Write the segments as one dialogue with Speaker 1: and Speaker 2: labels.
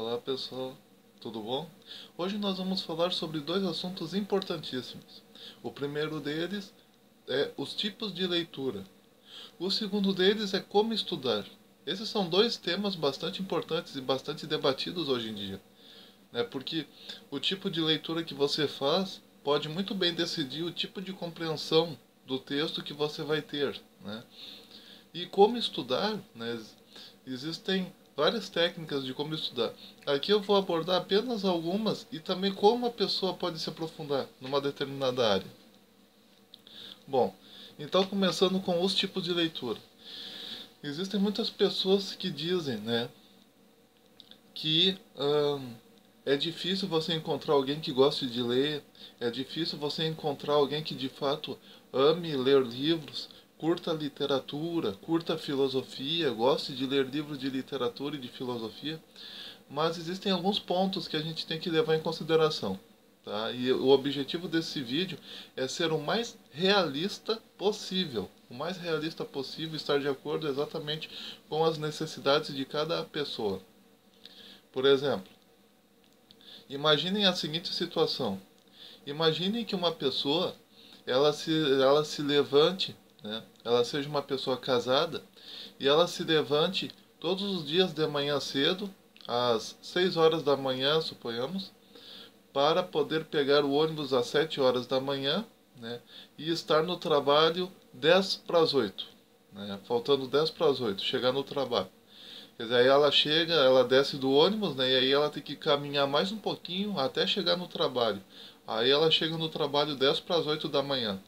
Speaker 1: Olá pessoal, tudo bom? Hoje nós vamos falar sobre dois assuntos importantíssimos. O primeiro deles é os tipos de leitura. O segundo deles é como estudar. Esses são dois temas bastante importantes e bastante debatidos hoje em dia, né? Porque o tipo de leitura que você faz pode muito bem decidir o tipo de compreensão do texto que você vai ter, né? E como estudar, né? Existem várias técnicas de como estudar. Aqui eu vou abordar apenas algumas e também como a pessoa pode se aprofundar numa determinada área. Bom, então começando com os tipos de leitura. Existem muitas pessoas que dizem, né, que é difícil você encontrar alguém que goste de ler, é difícil você encontrar alguém que de fato ame ler livros, curta literatura, curta filosofia, goste de ler livros de literatura e de filosofia, mas existem alguns pontos que a gente tem que levar em consideração. Tá? E o objetivo desse vídeo é ser o mais realista possível. O mais realista possível, estar de acordo exatamente com as necessidades de cada pessoa. Por exemplo, imaginem a seguinte situação. Imaginem que uma pessoa ela se levante, né? Ela seja uma pessoa casada e ela se levante todos os dias de manhã cedo, às 6 horas da manhã, suponhamos, para poder pegar o ônibus às 7 horas da manhã, né? E estar no trabalho 10 para as 8, né? Faltando 10 para as 8, chegar no trabalho. Quer dizer, aí ela chega, ela desce do ônibus, né? E aí ela tem que caminhar mais um pouquinho até chegar no trabalho. Aí ela chega no trabalho 10 para as 8 da manhã.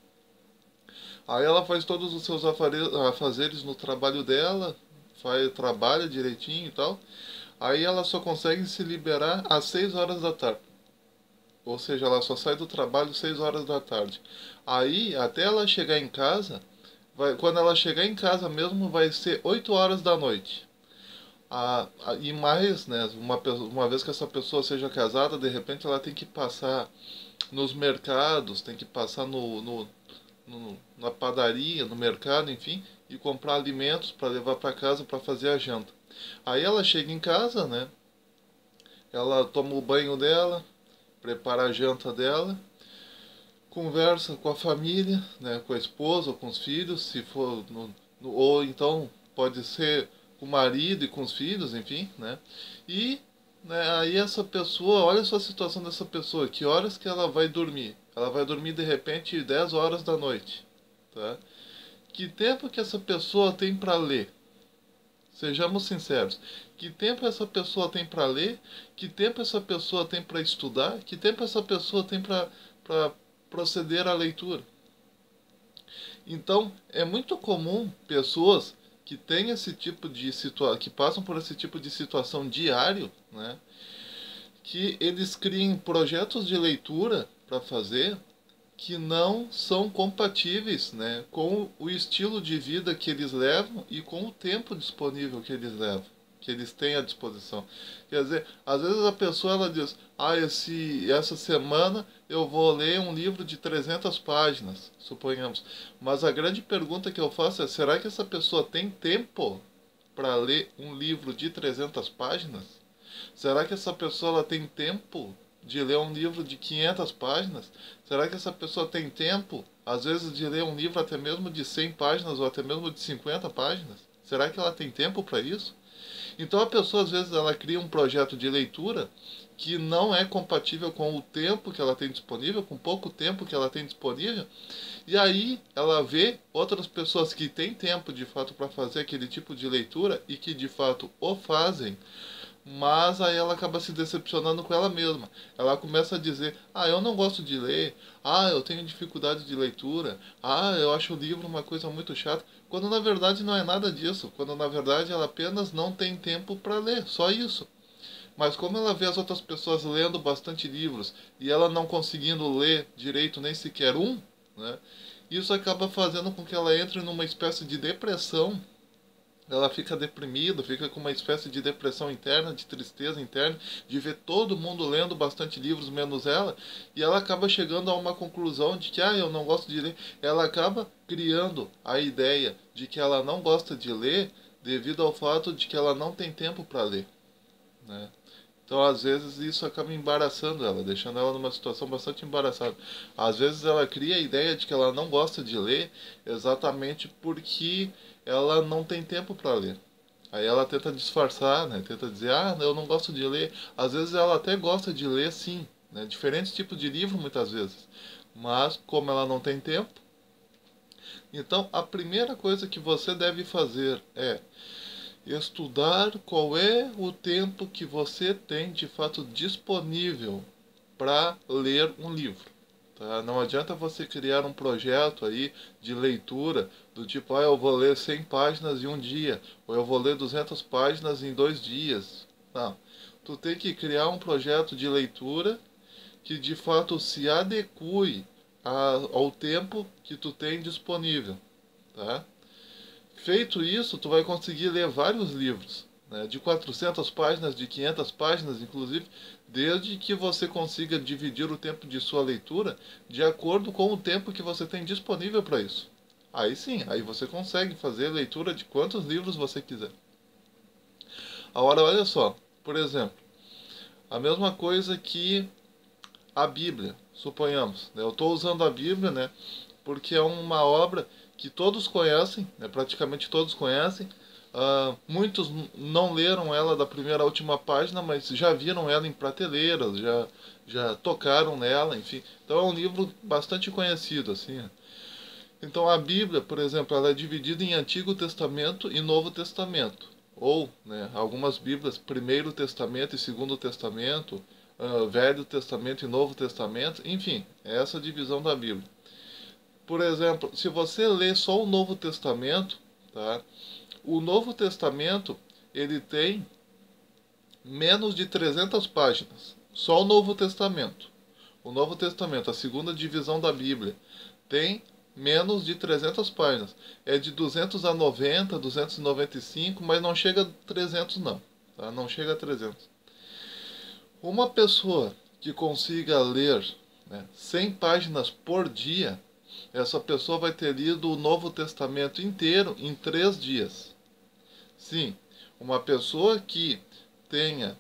Speaker 1: Aí ela faz todos os seus afazeres no trabalho dela, trabalha direitinho e tal. Aí ela só consegue se liberar às 6 horas da tarde. Ou seja, ela só sai do trabalho 6 horas da tarde. Aí, até ela chegar em casa, quando ela chegar em casa mesmo, vai ser 8 horas da noite. E mais, né, uma vez que essa pessoa seja casada, de repente ela tem que passar nos mercados, tem que passar na padaria, no mercado, enfim, e comprar alimentos para levar para casa para fazer a janta. Aí ela chega em casa, né? Ela toma o banho dela, prepara a janta dela, conversa com a família, né, com a esposa ou com os filhos, se for ou então pode ser com o marido e com os filhos, enfim, né? E né, aí essa pessoa, olha só a situação dessa pessoa, que horas que ela vai dormir? Ela vai dormir de repente 10 horas da noite, tá? Que tempo que essa pessoa tem para ler? Sejamos sinceros. Que tempo essa pessoa tem para ler? Que tempo essa pessoa tem para estudar? Que tempo essa pessoa tem para proceder à leitura? Então, é muito comum pessoas que têm esse tipo de que passam por esse tipo de situação diário, né? Que eles criem projetos de leitura para fazer que não são compatíveis, né, com o estilo de vida que eles levam e com o tempo disponível que eles levam, que eles têm à disposição. Quer dizer, às vezes a pessoa ela diz: "Ah, essa semana eu vou ler um livro de 300 páginas", suponhamos. Mas a grande pergunta que eu faço é: será que essa pessoa tem tempo para ler um livro de 300 páginas? Será que essa pessoa ela tem tempo de ler um livro de 500 páginas? Será que essa pessoa tem tempo, às vezes, de ler um livro até mesmo de 100 páginas ou até mesmo de 50 páginas? Será que ela tem tempo para isso? Então a pessoa, às vezes, ela cria um projeto de leitura que não é compatível com o tempo que ela tem disponível, com pouco tempo que ela tem disponível, e aí ela vê outras pessoas que têm tempo de fato para fazer aquele tipo de leitura e que de fato o fazem, mas aí ela acaba se decepcionando com ela mesma. Ela começa a dizer: "Ah, eu não gosto de ler. Ah, eu tenho dificuldade de leitura. Ah, eu acho o livro uma coisa muito chata", quando na verdade não é nada disso, quando na verdade ela apenas não tem tempo para ler, só isso. Mas como ela vê as outras pessoas lendo bastante livros e ela não conseguindo ler direito nem sequer um, né? Isso acaba fazendo com que ela entre numa espécie de depressão. Ela fica deprimida, fica com uma espécie de depressão interna, de tristeza interna, de ver todo mundo lendo bastante livros menos ela, e ela acaba chegando a uma conclusão de que, eu não gosto de ler. Ela acaba criando a ideia de que ela não gosta de ler devido ao fato de que ela não tem tempo para ler, né? Então, às vezes, isso acaba embaraçando ela, deixando ela numa situação bastante embaraçada. Às vezes, ela cria a ideia de que ela não gosta de ler exatamente porque ela não tem tempo para ler. Aí ela tenta disfarçar, né? Tenta dizer, ah, eu não gosto de ler. Às vezes, ela até gosta de ler, sim, né? Diferentes tipos de livro, muitas vezes. Mas, como ela não tem tempo, então a primeira coisa que você deve fazer é estudar qual é o tempo que você tem de fato disponível para ler um livro. Tá? Não adianta você criar um projeto aí de leitura do tipo, ah, eu vou ler 100 páginas em um dia, ou eu vou ler 200 páginas em 2 dias. Não. Tu tem que criar um projeto de leitura que de fato se adeque ao tempo que tu tem disponível. Tá? Feito isso, tu vai conseguir ler vários livros, né, de 400 páginas, de 500 páginas, inclusive, desde que você consiga dividir o tempo de sua leitura de acordo com o tempo que você tem disponível para isso. Aí sim, aí você consegue fazer leitura de quantos livros você quiser. Agora, olha só, por exemplo, a mesma coisa que a Bíblia, suponhamos, né, eu estou usando a Bíblia, né, porque é uma obra que todos conhecem, né, praticamente todos conhecem. Muitos não leram ela da primeira à última página, mas já viram ela em prateleiras, já tocaram nela, enfim. Então é um livro bastante conhecido, assim. Então a Bíblia, por exemplo, ela é dividida em Antigo Testamento e Novo Testamento. Ou, né, algumas Bíblias, Primeiro Testamento e Segundo Testamento, Velho Testamento e Novo Testamento, enfim, é essa a divisão da Bíblia. Por exemplo, se você lê só o Novo Testamento, tá? O Novo Testamento, ele tem menos de 300 páginas. Só o Novo Testamento. O Novo Testamento, a segunda divisão da Bíblia, tem menos de 300 páginas. É de 290, 295, mas não chega a 300 não. Tá? Não chega a 300. Uma pessoa que consiga ler, né, 100 páginas por dia, essa pessoa vai ter lido o Novo Testamento inteiro em 3 dias. Sim, uma pessoa que tenha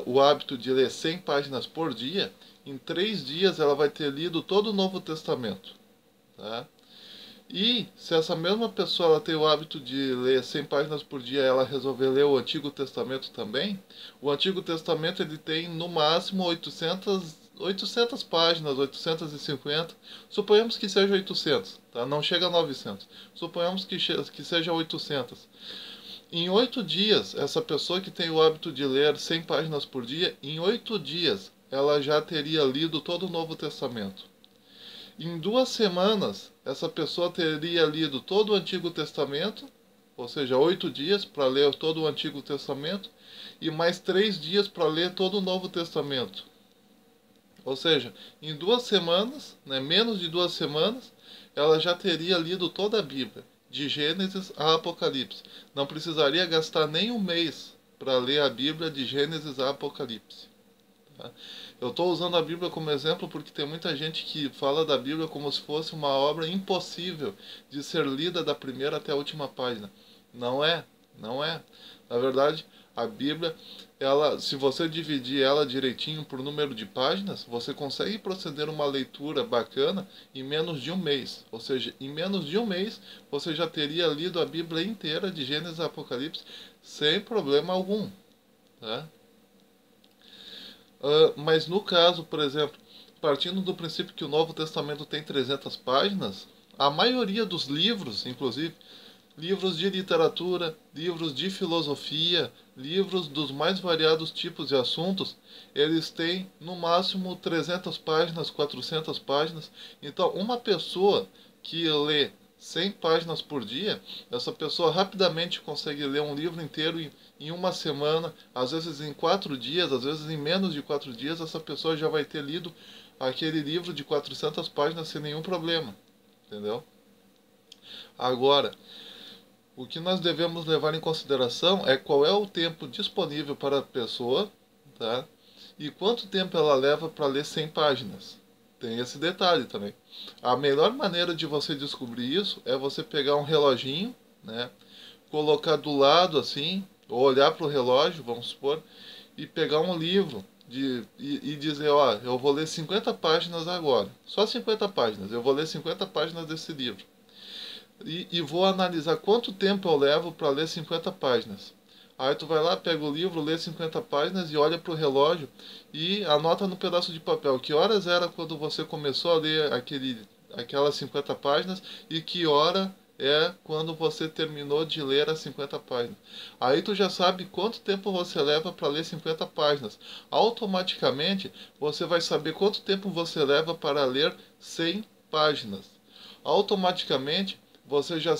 Speaker 1: o hábito de ler 100 páginas por dia, em 3 dias ela vai ter lido todo o Novo Testamento. Tá? E se essa mesma pessoa ela tem o hábito de ler 100 páginas por dia, ela resolver ler o Antigo Testamento também, o Antigo Testamento ele tem no máximo 800 páginas, 850. Suponhamos que seja 800, tá? Não chega a 900. Suponhamos que seja 800. Em 8 dias, essa pessoa que tem o hábito de ler 100 páginas por dia, em 8 dias ela já teria lido todo o Novo Testamento. Em 2 semanas, essa pessoa teria lido todo o Antigo Testamento, ou seja, 8 dias para ler todo o Antigo Testamento, e mais 3 dias para ler todo o Novo Testamento. Ou seja, em 2 semanas, né, menos de 2 semanas, ela já teria lido toda a Bíblia, de Gênesis a Apocalipse. Não precisaria gastar nem um mês para ler a Bíblia de Gênesis a Apocalipse. Tá? Eu estou usando a Bíblia como exemplo porque tem muita gente que fala da Bíblia como se fosse uma obra impossível de ser lida da primeira até a última página. Não é, não é. Na verdade, a Bíblia, ela, se você dividir ela direitinho por número de páginas, você consegue proceder uma leitura bacana em menos de um mês. Ou seja, em menos de um mês, você já teria lido a Bíblia inteira de Gênesis a Apocalipse sem problema algum. Tá? Mas no caso, por exemplo, partindo do princípio que o Novo Testamento tem 300 páginas, a maioria dos livros, inclusive, livros de literatura, livros de filosofia, livros dos mais variados tipos de assuntos, eles têm no máximo 300 páginas, 400 páginas. Então, uma pessoa que lê 100 páginas por dia, essa pessoa rapidamente consegue ler um livro inteiro em uma semana, às vezes em 4 dias, às vezes em menos de 4 dias, essa pessoa já vai ter lido aquele livro de 400 páginas sem nenhum problema, entendeu? Agora, o que nós devemos levar em consideração é qual é o tempo disponível para a pessoa, tá? E quanto tempo ela leva para ler 100 páginas. Tem esse detalhe também. A melhor maneira de você descobrir isso é você pegar um reloginho, né? Colocar do lado assim, ou olhar para o relógio, vamos supor, e pegar um livro e dizer, ó, eu vou ler 50 páginas agora. Só 50 páginas. Eu vou ler 50 páginas desse livro. E vou analisar quanto tempo eu levo para ler 50 páginas. Aí tu vai lá, pega o livro, lê 50 páginas e olha para o relógio e anota no pedaço de papel que horas era quando você começou a ler aquelas 50 páginas e que hora é quando você terminou de ler as 50 páginas. Aí tu já sabe quanto tempo você leva para ler 50 páginas. Automaticamente você vai saber quanto tempo você leva para ler 100 páginas. Automaticamente você já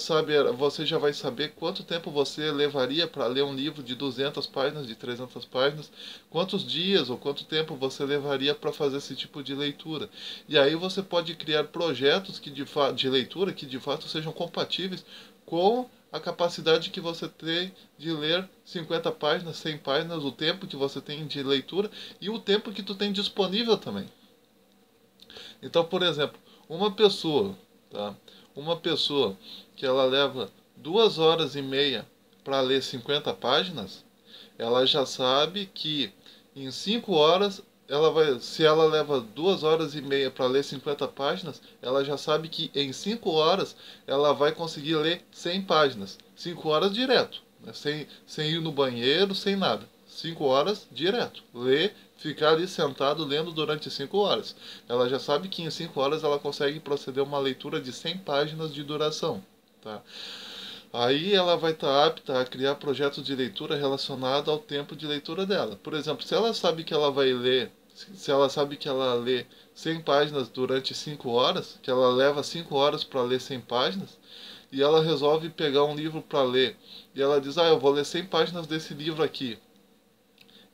Speaker 1: vai saber quanto tempo você levaria para ler um livro de 200 páginas, de 300 páginas, quantos dias ou quanto tempo você levaria para fazer esse tipo de leitura. E aí você pode criar projetos de leitura que de fato sejam compatíveis com a capacidade que você tem de ler 50 páginas, 100 páginas, o tempo que você tem de leitura e o tempo que tu tem disponível também. Então, por exemplo, uma pessoa, tá? Uma pessoa que ela leva 2 horas e meia para ler 50 páginas, ela já sabe que em 5 horas ela vai, se ela leva 2 horas e meia para ler 50 páginas, ela já sabe que em 5 horas ela vai conseguir ler 100 páginas. 5 horas direto, né? Sem ir no banheiro, sem nada. 5 horas direto. Ler, ficar ali sentado lendo durante 5 horas. Ela já sabe que em 5 horas ela consegue proceder a uma leitura de 100 páginas de duração. Tá? Aí ela vai estar apta a criar projetos de leitura relacionados ao tempo de leitura dela. Por exemplo, se ela sabe que ela vai ler, se ela sabe que ela lê 100 páginas durante 5 horas, que ela leva 5 horas para ler 100 páginas, e ela resolve pegar um livro para ler, e ela diz, eu vou ler 100 páginas desse livro aqui,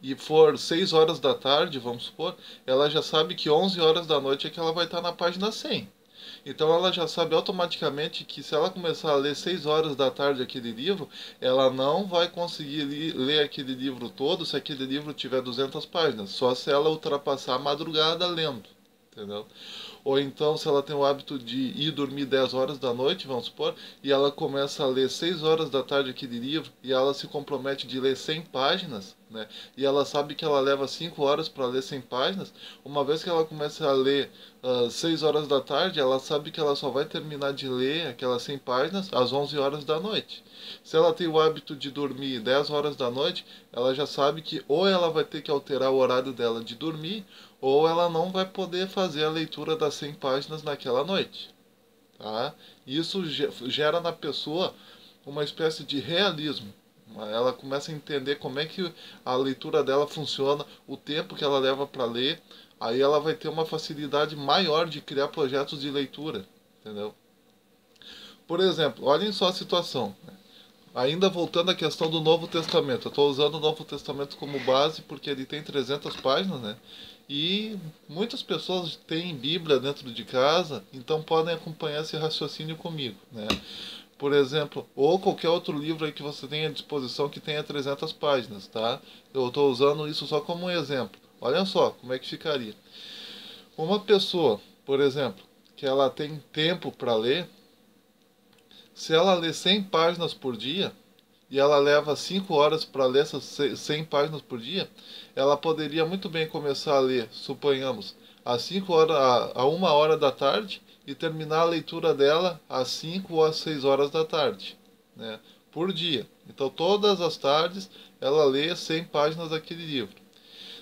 Speaker 1: e for 6 horas da tarde, vamos supor, ela já sabe que 11 horas da noite é que ela vai estar na página 100. Então ela já sabe automaticamente que se ela começar a ler 6 horas da tarde aquele livro, ela não vai conseguir ler aquele livro todo se aquele livro tiver 200 páginas, só se ela ultrapassar a madrugada lendo, entendeu? Ou então, se ela tem o hábito de ir dormir 10 horas da noite, vamos supor, e ela começa a ler 6 horas da tarde aquele livro, e ela se compromete de ler 100 páginas, né? E ela sabe que ela leva 5 horas para ler 100 páginas, uma vez que ela começa a ler 6 horas da tarde, ela sabe que ela só vai terminar de ler aquelas 100 páginas às 11 horas da noite. Se ela tem o hábito de dormir 10 horas da noite, ela já sabe que ou ela vai ter que alterar o horário dela de dormir, ou ela não vai poder fazer a leitura das 100 páginas naquela noite. Tá? Isso gera na pessoa uma espécie de realismo. Ela começa a entender como é que a leitura dela funciona, o tempo que ela leva para ler. Aí ela vai ter uma facilidade maior de criar projetos de leitura. Entendeu? Por exemplo, olhem só a situação. Ainda voltando à questão do Novo Testamento. Eu estou usando o Novo Testamento como base porque ele tem 300 páginas, né? E muitas pessoas têm Bíblia dentro de casa, então podem acompanhar esse raciocínio comigo, né? Por exemplo, ou qualquer outro livro aí que você tenha à disposição que tenha 300 páginas, tá? Eu estou usando isso só como um exemplo. Olha só como é que ficaria. Uma pessoa, por exemplo, que ela tem tempo para ler, se ela lê 100 páginas por dia, e ela leva 5 horas para ler essas 100 páginas por dia, ela poderia muito bem começar a ler, suponhamos, às 5 horas, a 1 hora da tarde e terminar a leitura dela às 5 ou às 6 horas da tarde, né, por dia. Então, todas as tardes, ela lê 100 páginas daquele livro.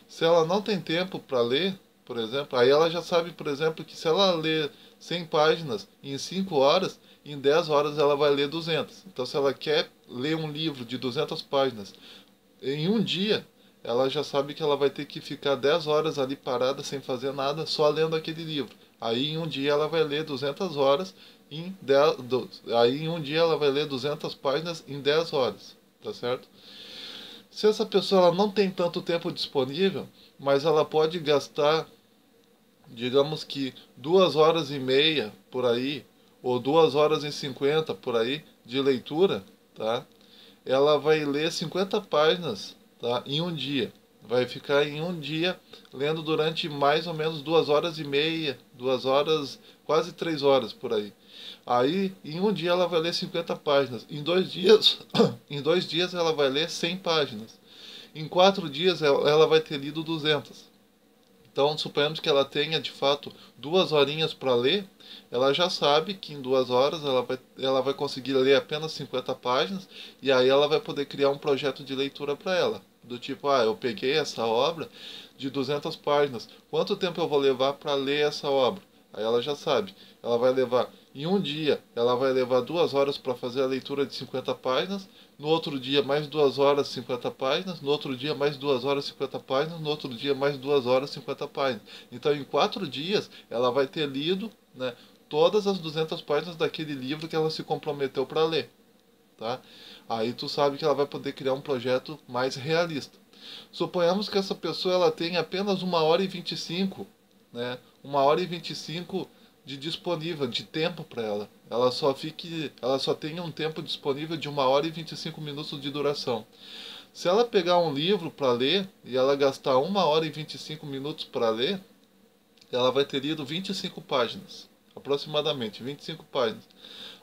Speaker 1: Se ela não tem tempo para ler, por exemplo, aí ela já sabe, por exemplo, que se ela ler 100 páginas em 5 horas, em 10 horas ela vai ler 200. Então, se ela quer ler um livro de 200 páginas em um dia, ela já sabe que ela vai ter que ficar 10 horas ali parada sem fazer nada, só lendo aquele livro. Aí, em um dia, ela vai ler 200 horas, aí, em um dia, ela vai ler 200 páginas em 10 horas. Tá certo? Se essa pessoa ela não tem tanto tempo disponível, mas ela pode gastar, digamos que 2 horas e meia por aí, ou 2 horas e 50 por aí, de leitura, tá? Ela vai ler 50 páginas, tá? Em um dia. Vai ficar em um dia lendo durante mais ou menos 2 horas e meia, 2 horas, quase 3 horas por aí. Aí, em um dia ela vai ler 50 páginas. Em 2 dias, em 2 dias ela vai ler 100 páginas. Em 4 dias ela vai ter lido 200. Então, suponhamos que ela tenha, de fato, 2 horinhas para ler, ela já sabe que em 2 horas ela vai conseguir ler apenas 50 páginas, e aí ela vai poder criar um projeto de leitura para ela. Do tipo, eu peguei essa obra de 200 páginas, quanto tempo eu vou levar para ler essa obra? Aí ela já sabe, ela vai levar, em um dia, ela vai levar 2 horas para fazer a leitura de 50 páginas, no outro dia mais 2 horas 50 páginas, no outro dia mais 2 horas 50 páginas, no outro dia mais 2 horas 50 páginas. Então em 4 dias ela vai ter lido, né, todas as 200 páginas daquele livro que ela se comprometeu para ler. Tá? Aí tu sabe que ela vai poder criar um projeto mais realista. Suponhamos que essa pessoa ela tenha apenas 1 hora e 25, né? 1 hora e 25 de disponível, de tempo para ela. Ela só tem um tempo disponível de 1 hora e 25 minutos de duração. Se ela pegar um livro para ler e ela gastar 1 hora e 25 minutos para ler, ela vai ter lido 25 páginas, aproximadamente 25 páginas.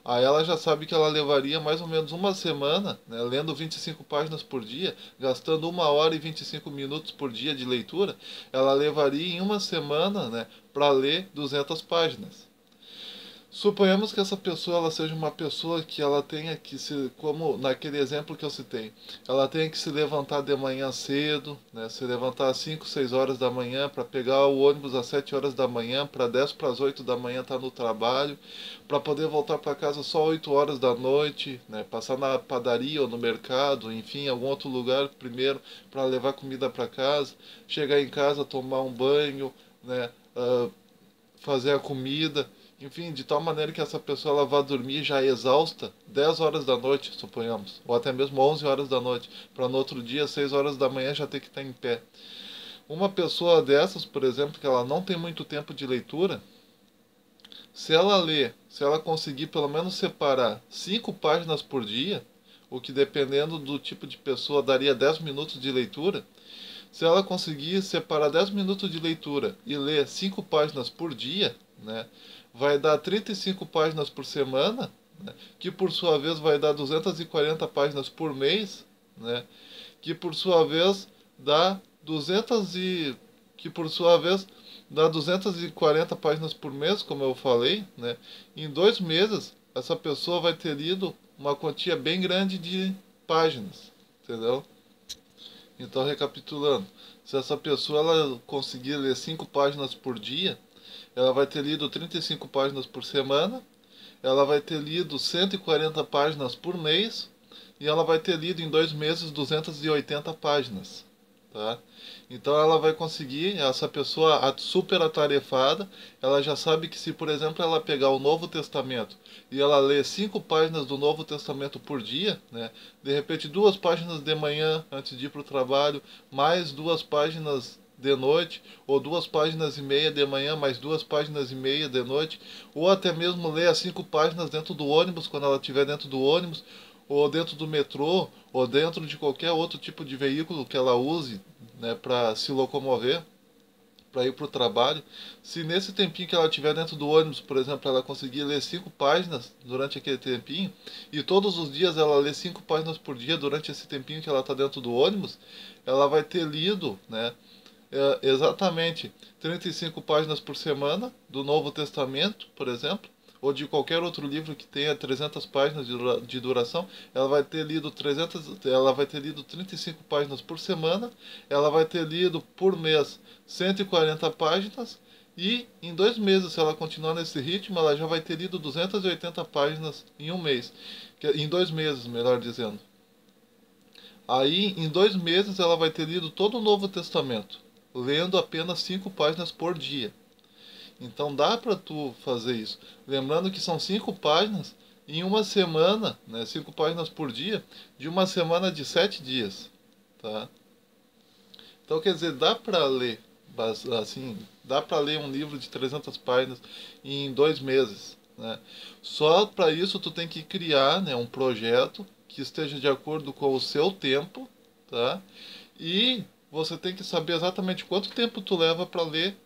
Speaker 1: Aí ela já sabe que ela levaria mais ou menos uma semana, né, lendo 25 páginas por dia, gastando 1 hora e 25 minutos por dia de leitura, ela levaria em uma semana, né, para ler 200 páginas. Suponhamos que essa pessoa ela seja uma pessoa que ela tenha que se, como naquele exemplo que eu citei, ela tenha que se levantar de manhã cedo, né, se levantar às 5, 6 horas da manhã para pegar o ônibus às 7 horas da manhã, para 10 para as 8 da manhã estar no trabalho, para poder voltar para casa só 8 horas da noite, né, passar na padaria ou no mercado, enfim, em algum outro lugar primeiro para levar comida para casa, chegar em casa, tomar um banho, né, fazer a comida, enfim, de tal maneira que essa pessoa ela vá dormir já exausta 10 horas da noite, suponhamos, ou até mesmo 11 horas da noite, para no outro dia, 6 horas da manhã, já ter que estar em pé. Uma pessoa dessas, por exemplo, que ela não tem muito tempo de leitura, se ela ler, se ela conseguir pelo menos separar 5 páginas por dia, o que dependendo do tipo de pessoa daria 10 minutos de leitura, se ela conseguir separar 10 minutos de leitura e ler 5 páginas por dia, né, vai dar 35 páginas por semana, né, que por sua vez vai dar 240 páginas por mês, né, que por sua vez dá 200 e que por sua vez dá 240 páginas por mês, como eu falei, né? Em 2 meses essa pessoa vai ter lido uma quantia bem grande de páginas, entendeu? Então, recapitulando, se essa pessoa ela conseguir ler 5 páginas por dia, ela vai ter lido 35 páginas por semana, ela vai ter lido 140 páginas por mês, e ela vai ter lido em 2 meses 280 páginas. Tá? Então ela vai conseguir, essa pessoa super atarefada, ela já sabe que se, por exemplo, ela pegar o Novo Testamento e ela ler 5 páginas do Novo Testamento por dia, né, de repente 2 páginas de manhã antes de ir para o trabalho, mais 2 páginas de noite, ou 2 páginas e meia de manhã, mais 2 páginas e meia de noite, ou até mesmo ler as 5 páginas dentro do ônibus, quando ela estiver dentro do ônibus, ou dentro do metrô, ou dentro de qualquer outro tipo de veículo que ela use, né, para se locomover, para ir para o trabalho. Se nesse tempinho que ela tiver dentro do ônibus, por exemplo, ela conseguir ler 5 páginas durante aquele tempinho, e todos os dias ela lê 5 páginas por dia durante esse tempinho que ela está dentro do ônibus, ela vai ter lido, né, exatamente 35 páginas por semana do Novo Testamento, por exemplo, ou de qualquer outro livro que tenha 300 páginas de duração, ela vai ter lido 35 páginas por semana, ela vai ter lido por mês 140 páginas, e em 2 meses, se ela continuar nesse ritmo, ela já vai ter lido 280 páginas em um mês, em 2 meses, melhor dizendo. Aí, em 2 meses, ela vai ter lido todo o Novo Testamento, lendo apenas 5 páginas por dia. Então dá para tu fazer isso. Lembrando que são 5 páginas em uma semana, né? 5 páginas por dia, de uma semana de 7 dias, tá? Então quer dizer, dá para ler, assim, dá para ler um livro de 300 páginas em 2 meses, né? Só para isso tu tem que criar, né, um projeto que esteja de acordo com o seu tempo, tá? E você tem que saber exatamente quanto tempo tu leva para ler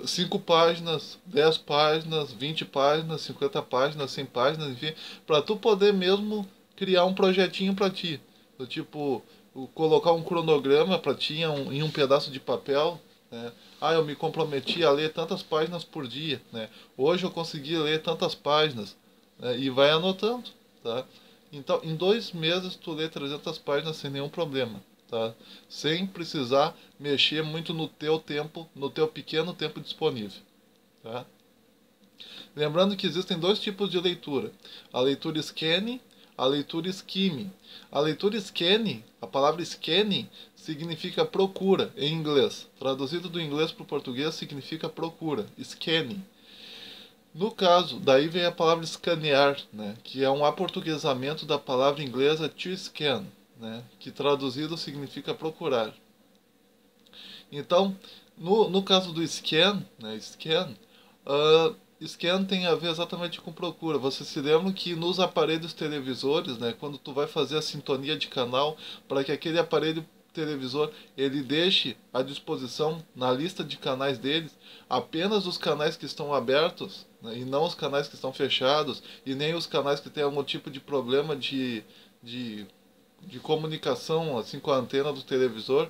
Speaker 1: 5 páginas, 10 páginas, 20 páginas, 50 páginas, 100 páginas, enfim, para tu poder mesmo criar um projetinho para ti. Do tipo, colocar um cronograma para ti em um pedaço de papel, né? Ah, eu me comprometi a ler tantas páginas por dia, né? Hoje eu consegui ler tantas páginas, né? E vai anotando, tá? Então, em 2 meses tu lê 300 páginas sem nenhum problema, tá? Sem precisar mexer muito no teu tempo, no teu pequeno tempo disponível, tá? Lembrando que existem 2 tipos de leitura: a leitura scanning, a leitura skimming. A leitura scanning, a palavra scanning significa procura em inglês. Traduzido do inglês para o português significa procura, scanning. No caso, daí vem a palavra escanear, né, que é um aportuguesamento da palavra inglesa to scan, né, que traduzido significa procurar. Então, no caso do scan, né, scan tem a ver exatamente com procura. Você se lembra que nos aparelhos televisores, né, quando tu vai fazer a sintonia de canal, para que aquele aparelho televisor ele deixe à disposição na lista de canais deles apenas os canais que estão abertos, né, e não os canais que estão fechados, e nem os canais que têm algum tipo de problema de, de comunicação assim com a antena do televisor.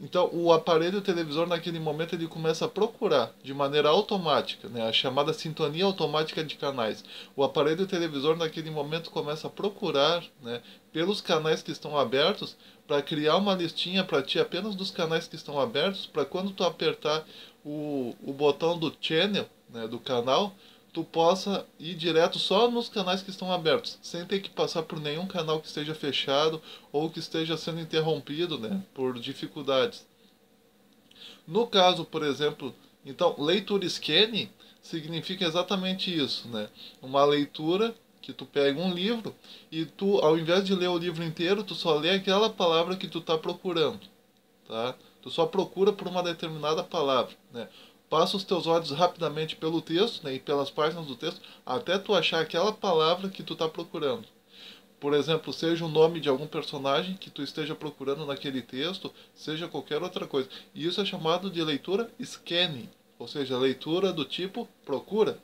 Speaker 1: Então, o aparelho televisor, naquele momento, ele começa a procurar de maneira automática, né, a chamada sintonia automática de canais. O aparelho televisor, naquele momento, começa a procurar, né, pelos canais que estão abertos, para criar uma listinha para ti apenas dos canais que estão abertos, para quando tu apertar o botão do channel, né, do canal, tu possa ir direto só nos canais que estão abertos, sem ter que passar por nenhum canal que esteja fechado ou que esteja sendo interrompido, né, por dificuldades. No caso, por exemplo, então, leitura scanning significa exatamente isso, né? Uma leitura que tu pega um livro e tu, ao invés de ler o livro inteiro, tu só lê aquela palavra que tu está procurando, tá? Tu só procura por uma determinada palavra, né? Passa os teus olhos rapidamente pelo texto, né, e pelas páginas do texto, até tu achar aquela palavra que tu está procurando. Por exemplo, seja o nome de algum personagem que tu esteja procurando naquele texto, seja qualquer outra coisa. E isso é chamado de leitura scanning, ou seja, leitura do tipo procura.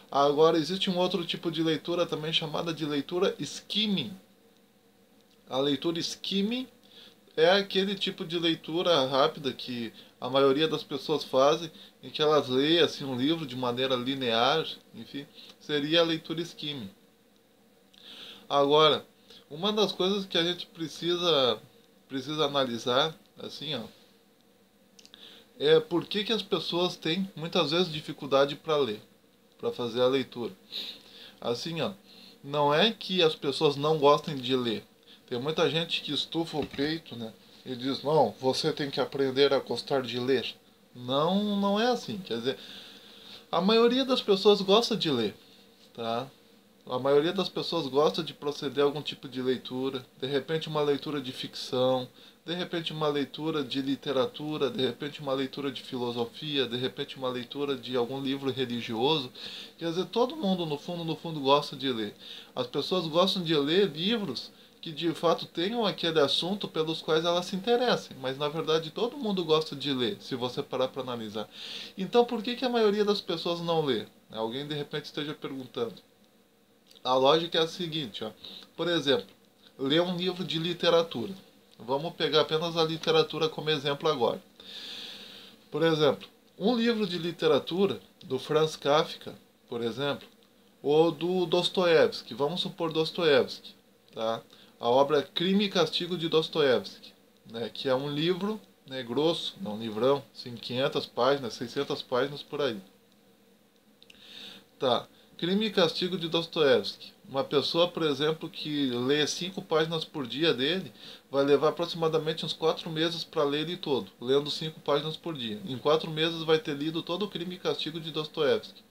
Speaker 1: Agora, existe um outro tipo de leitura também chamada de leitura skimming. A leitura skimming é aquele tipo de leitura rápida que a maioria das pessoas fazem, em que elas leem assim, um livro de maneira linear, enfim, seria a leitura skimming. Agora, uma das coisas que a gente precisa analisar, assim, ó, é por que as pessoas têm muitas vezes dificuldade para ler, para fazer a leitura. Assim, ó, não é que as pessoas não gostem de ler. Tem muita gente que estufa o peito, né, e diz: "Não, você tem que aprender a gostar de ler". Não, não é assim. Quer dizer, a maioria das pessoas gosta de ler, tá? A maioria das pessoas gosta de proceder a algum tipo de leitura, de repente uma leitura de ficção, de repente uma leitura de literatura, de repente uma leitura de filosofia, de repente uma leitura de algum livro religioso. Quer dizer, todo mundo no fundo gosta de ler. As pessoas gostam de ler livros que de fato tenham aquele assunto pelos quais elas se interessem, mas na verdade todo mundo gosta de ler, se você parar para analisar. Então por que a maioria das pessoas não lê? Alguém de repente esteja perguntando. A lógica é a seguinte, ó. Por exemplo, ler um livro de literatura. Vamos pegar apenas a literatura como exemplo agora. Por exemplo, um livro de literatura do Franz Kafka, por exemplo, ou do Dostoiévski. Vamos supor Dostoiévski, tá? A obra Crime e Castigo de Dostoiévski, né? Que é um livro, né, grosso, é um livrão, assim, 500 páginas, 600 páginas por aí. Tá. Crime e Castigo de Dostoiévski. Uma pessoa, por exemplo, que lê 5 páginas por dia dele, vai levar aproximadamente uns 4 meses para ler ele todo, lendo 5 páginas por dia. Em 4 meses vai ter lido todo o Crime e Castigo de Dostoiévski.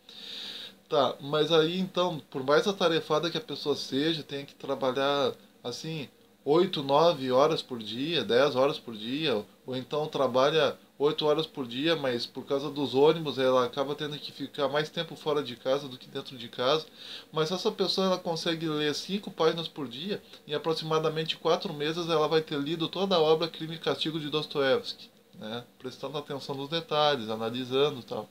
Speaker 1: Tá, mas aí então, por mais atarefada que a pessoa seja, tem que trabalhar assim 8, 9 horas por dia, 10 horas por dia, ou então trabalha 8 horas por dia, mas por causa dos ônibus ela acaba tendo que ficar mais tempo fora de casa do que dentro de casa. Mas essa pessoa ela consegue ler 5 páginas por dia, em aproximadamente 4 meses ela vai ter lido toda a obra Crime e Castigo de Dostoiévski, né? Prestando atenção nos detalhes, analisando e tal.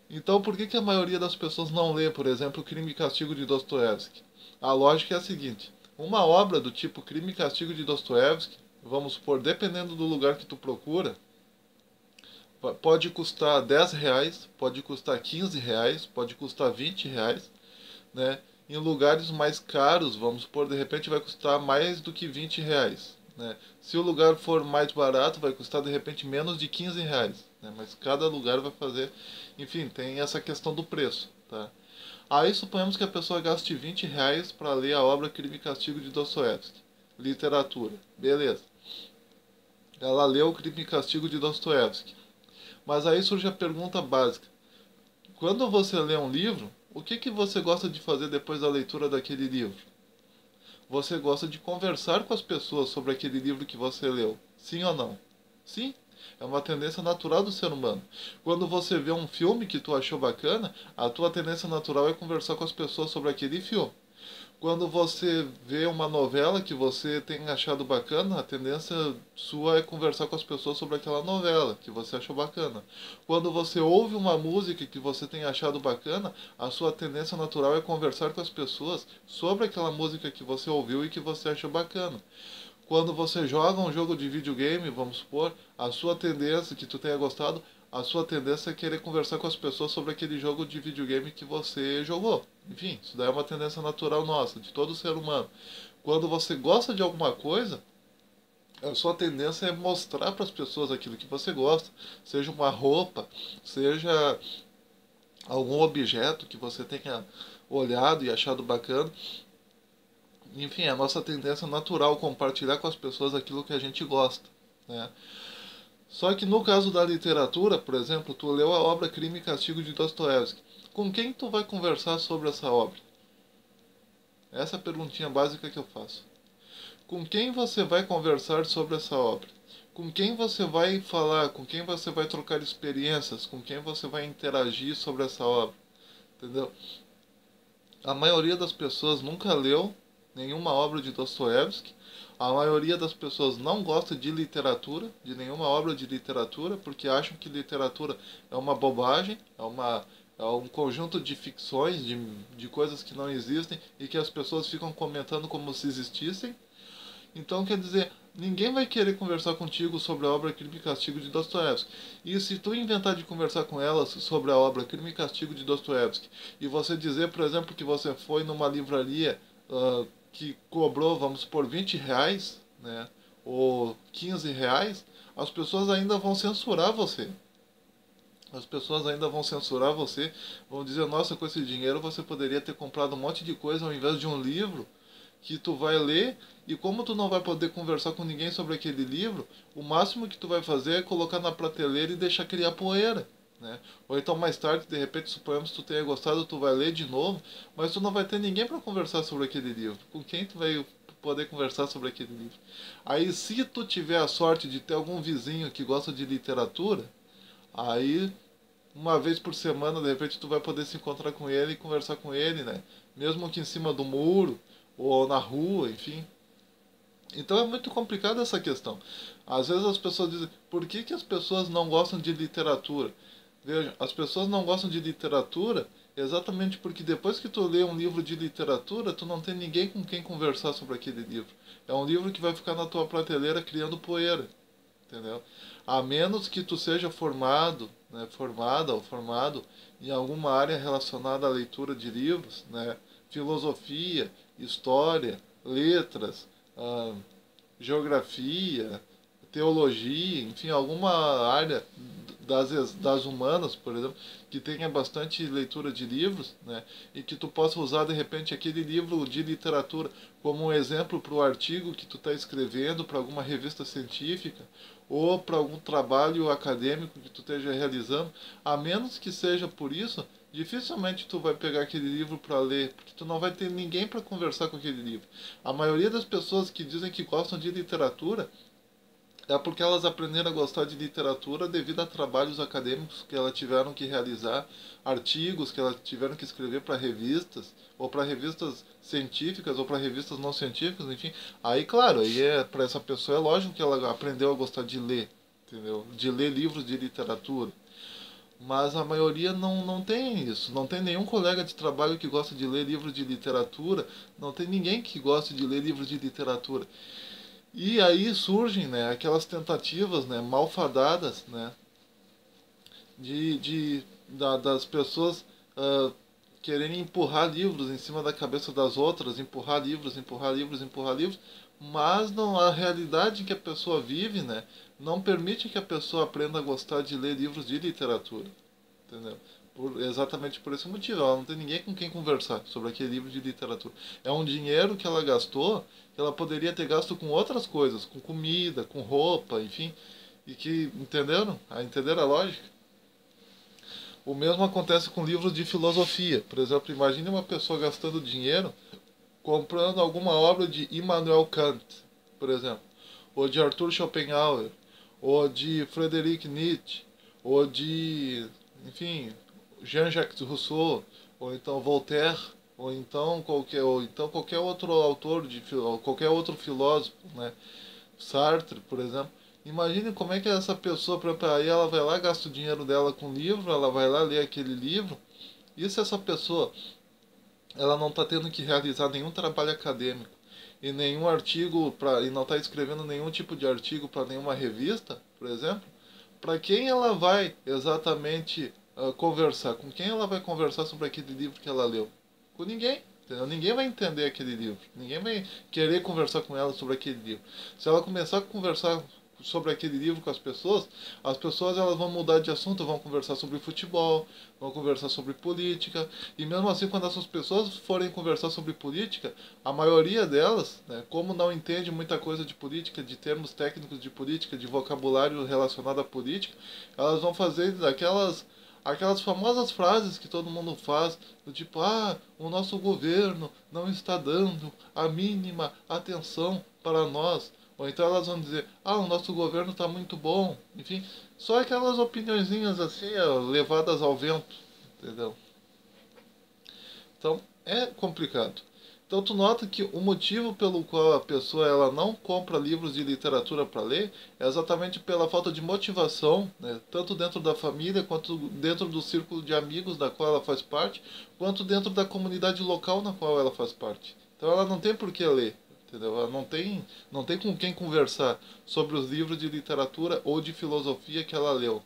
Speaker 1: Então, por que a maioria das pessoas não lê, por exemplo, Crime e Castigo de Dostoiévski? A lógica é a seguinte: Uma obra do tipo Crime e Castigo de Dostoiévski, vamos supor, dependendo do lugar que tu procura, pode custar R$ 10, pode custar R$ 15, pode custar R$ 20, né? Em lugares mais caros, vamos supor, de repente vai custar mais do que R$ 20, né? Se o lugar for mais barato, vai custar de repente menos de R$ 15, né? Mas cada lugar vai fazer, enfim, tem essa questão do preço, tá? Aí suponhamos que a pessoa gaste R$ 20 para ler a obra Crime e Castigo de Dostoiévski, literatura, beleza? Ela leu o Crime e Castigo de Dostoiévski. Mas aí surge a pergunta básica. Quando você lê um livro, o que você gosta de fazer depois da leitura daquele livro? Você gosta de conversar com as pessoas sobre aquele livro que você leu? Sim ou não? Sim, é uma tendência natural do ser humano. Quando você vê um filme que tu achou bacana, a tua tendência natural é conversar com as pessoas sobre aquele filme. Quando você vê uma novela que você tem achado bacana, a tendência sua é conversar com as pessoas sobre aquela novela que você achou bacana. Quando você ouve uma música que você tem achado bacana, a sua tendência natural é conversar com as pessoas sobre aquela música que você ouviu e que você achou bacana. Quando você joga um jogo de videogame, vamos supor, a sua tendência, que tu tenha gostado, a sua tendência é querer conversar com as pessoas sobre aquele jogo de videogame que você jogou. Enfim, isso daí é uma tendência natural nossa, de todo ser humano. Quando você gosta de alguma coisa, a sua tendência é mostrar para as pessoas aquilo que você gosta, seja uma roupa, seja algum objeto que você tenha olhado e achado bacana. Enfim, é a nossa tendência natural compartilhar com as pessoas aquilo que a gente gosta, né? Só que no caso da literatura, por exemplo, tu leu a obra Crime e Castigo de Dostoiévski. Com quem tu vai conversar sobre essa obra? Essa é a perguntinha básica que eu faço. Com quem você vai conversar sobre essa obra? Com quem você vai falar? Com quem você vai trocar experiências? Com quem você vai interagir sobre essa obra? Entendeu? A maioria das pessoas nunca leu nenhuma obra de Dostoiévski. A maioria das pessoas não gosta de literatura, de nenhuma obra de literatura, porque acham que literatura é uma bobagem, é um conjunto de ficções, de coisas que não existem e que as pessoas ficam comentando como se existissem. Então, quer dizer, ninguém vai querer conversar contigo sobre a obra Crime e Castigo de Dostoiévski. E se tu inventar de conversar com elas sobre a obra Crime e Castigo de Dostoiévski, e você dizer, por exemplo, que você foi numa livraria que cobrou, vamos supor, R$ 20, né, ou R$ 15, as pessoas ainda vão censurar você. As pessoas ainda vão censurar você, vão dizer, nossa, com esse dinheiro você poderia ter comprado um monte de coisa ao invés de um livro que tu vai ler, e como tu não vai poder conversar com ninguém sobre aquele livro, o máximo que tu vai fazer é colocar na prateleira e deixar criar poeira, né? Ou então mais tarde, de repente, suponhamos que tu tenha gostado, tu vai ler de novo, mas tu não vai ter ninguém para conversar sobre aquele livro. Com quem tu vai poder conversar sobre aquele livro? Aí, se tu tiver a sorte de ter algum vizinho que gosta de literatura, aí uma vez por semana, de repente, tu vai poder se encontrar com ele e conversar com ele, né? Mesmo que em cima do muro, ou na rua, enfim. Então é muito complicada essa questão. Às vezes as pessoas dizem, por que as pessoas não gostam de literatura? Veja, as pessoas não gostam de literatura exatamente porque depois que tu lê um livro de literatura, tu não tem ninguém com quem conversar sobre aquele livro. É um livro que vai ficar na tua prateleira criando poeira, entendeu? A menos que tu seja formado, né, formada ou formado em alguma área relacionada à leitura de livros, né, filosofia, história, letras, geografia, teologia, enfim, alguma área das humanas, por exemplo, que tenha bastante leitura de livros, né, e que tu possa usar de repente aquele livro de literatura como um exemplo para o artigo que tu está escrevendo para alguma revista científica ou para algum trabalho acadêmico que tu esteja realizando, a menos que seja por isso, dificilmente tu vai pegar aquele livro para ler, porque tu não vai ter ninguém para conversar com aquele livro. A maioria das pessoas que dizem que gostam de literatura é porque elas aprenderam a gostar de literatura devido a trabalhos acadêmicos que elas tiveram que realizar, artigos que elas tiveram que escrever para revistas, ou para revistas científicas, ou para revistas não científicas, enfim. Aí, claro, aí para essa pessoa é lógico que ela aprendeu a gostar de ler, entendeu? De ler livros de literatura. mas a maioria não tem isso. Não tem nenhum colega de trabalho que gosta de ler livros de literatura, não tem ninguém que gosta de ler livros de literatura. E aí surgem, né, aquelas tentativas, né, malfadadas, né, das pessoas quererem empurrar livros em cima da cabeça das outras, empurrar livros, empurrar livros, empurrar livros, mas não, a realidade em que a pessoa vive, né, não permite que a pessoa aprenda a gostar de ler livros de literatura, entendeu? Exatamente por esse motivo, ela não tem ninguém com quem conversar sobre aquele livro de literatura. É um dinheiro que ela gastou, que ela poderia ter gasto com outras coisas, com comida, com roupa, enfim, e que, entenderam? Entenderam a lógica? O mesmo acontece com livros de filosofia. Por exemplo, imagine uma pessoa gastando dinheiro comprando alguma obra de Immanuel Kant, por exemplo, ou de Arthur Schopenhauer, ou de Friedrich Nietzsche, ou de, enfim, Jean-Jacques Rousseau, ou então Voltaire, ou então qualquer outro autor ou qualquer outro filósofo, né? Sartre, por exemplo. Imagine como é que essa pessoa, aí ela vai lá, gasta o dinheiro dela com livro, ela vai lá ler aquele livro. E se essa pessoa ela não está tendo que realizar nenhum trabalho acadêmico e nenhum artigo e não está escrevendo nenhum tipo de artigo para nenhuma revista, por exemplo, para quem ela vai exatamente conversar? Com quem ela vai conversar sobre aquele livro que ela leu? Com ninguém. Entendeu? Ninguém vai entender aquele livro. Ninguém vai querer conversar com ela sobre aquele livro. Se ela começar a conversar sobre aquele livro com as pessoas elas vão mudar de assunto, vão conversar sobre futebol, vão conversar sobre política, e mesmo assim quando essas pessoas forem conversar sobre política, a maioria delas, né, como não entende muita coisa de política, de termos técnicos de política, de vocabulário relacionado à política, elas vão fazer aquelas famosas frases que todo mundo faz, do tipo, o nosso governo não está dando a mínima atenção para nós. Ou então elas vão dizer, o nosso governo está muito bom. Enfim, só aquelas opiniõezinhas assim, levadas ao vento, entendeu? Então, é complicado. Então tu nota que o motivo pelo qual a pessoa ela não compra livros de literatura para ler é exatamente pela falta de motivação, né? Tanto dentro da família, quanto dentro do círculo de amigos da qual ela faz parte, quanto dentro da comunidade local na qual ela faz parte. Então ela não tem por que ler, entendeu? Ela não tem com quem conversar sobre os livros de literatura ou de filosofia que ela leu.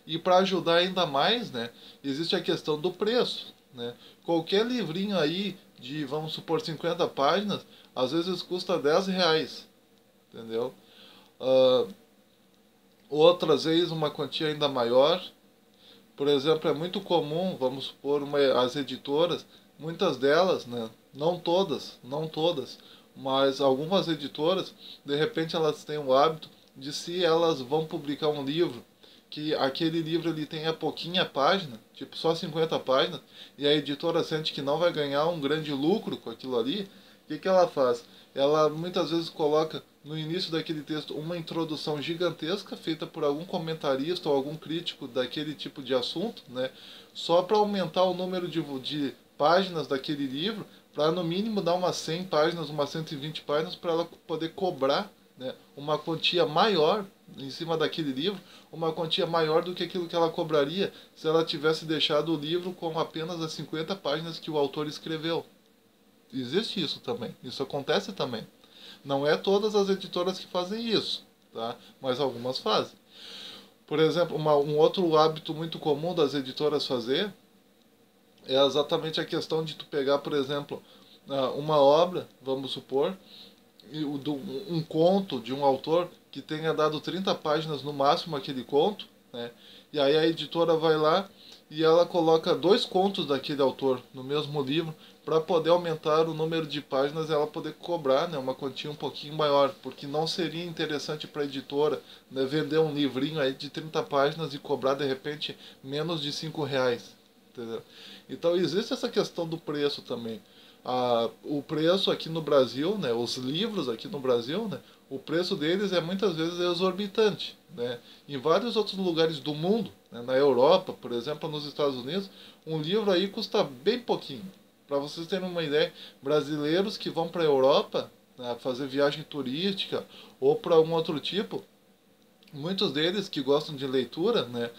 Speaker 1: E para ajudar ainda mais, né, existe a questão do preço, né? Qualquer livrinho aí de, vamos supor, 50 páginas, às vezes custa R$ 10, entendeu? Uh, Outras vezes uma quantia ainda maior. Por exemplo, é muito comum, vamos supor, as editoras, muitas delas, né, não todas, mas algumas editoras, de repente elas têm o hábito de, se elas vão publicar um livro, que aquele livro ele tenha pouquinha página, tipo só 50 páginas, e a editora sente que não vai ganhar um grande lucro com aquilo ali, o que ela faz? Ela muitas vezes coloca no início daquele texto uma introdução gigantesca feita por algum comentarista ou algum crítico daquele tipo de assunto, né? Só para aumentar o número de páginas daquele livro, para no mínimo dar umas 100 páginas, umas 120 páginas, para ela poder cobrar, né, uma quantia maior em cima daquele livro, uma quantia maior do que aquilo que ela cobraria se ela tivesse deixado o livro com apenas as 50 páginas que o autor escreveu. Existe isso também, isso acontece também. Não é todas as editoras que fazem isso, tá? Mas algumas fazem. Por exemplo, um outro hábito muito comum das editoras fazer é exatamente a questão de tu pegar, por exemplo, uma obra, vamos supor, um conto de um autor que tenha dado 30 páginas no máximo aquele conto, né? E aí a editora vai lá e ela coloca dois contos daquele autor no mesmo livro para poder aumentar o número de páginas e ela poder cobrar, né, uma quantia um pouquinho maior, porque não seria interessante para a editora, né, vender um livrinho aí de 30 páginas e cobrar de repente menos de R$ 5, entendeu? Então existe essa questão do preço também. O preço aqui no Brasil, né, os livros aqui no Brasil, né, o preço deles é muitas vezes exorbitante, né? Em vários outros lugares do mundo, né, na Europa, por exemplo, nos Estados Unidos, um livro aí custa bem pouquinho. Para vocês terem uma ideia, brasileiros que vão para a Europa, né, fazer viagem turística ou para algum outro tipo, muitos deles que gostam de leitura, né,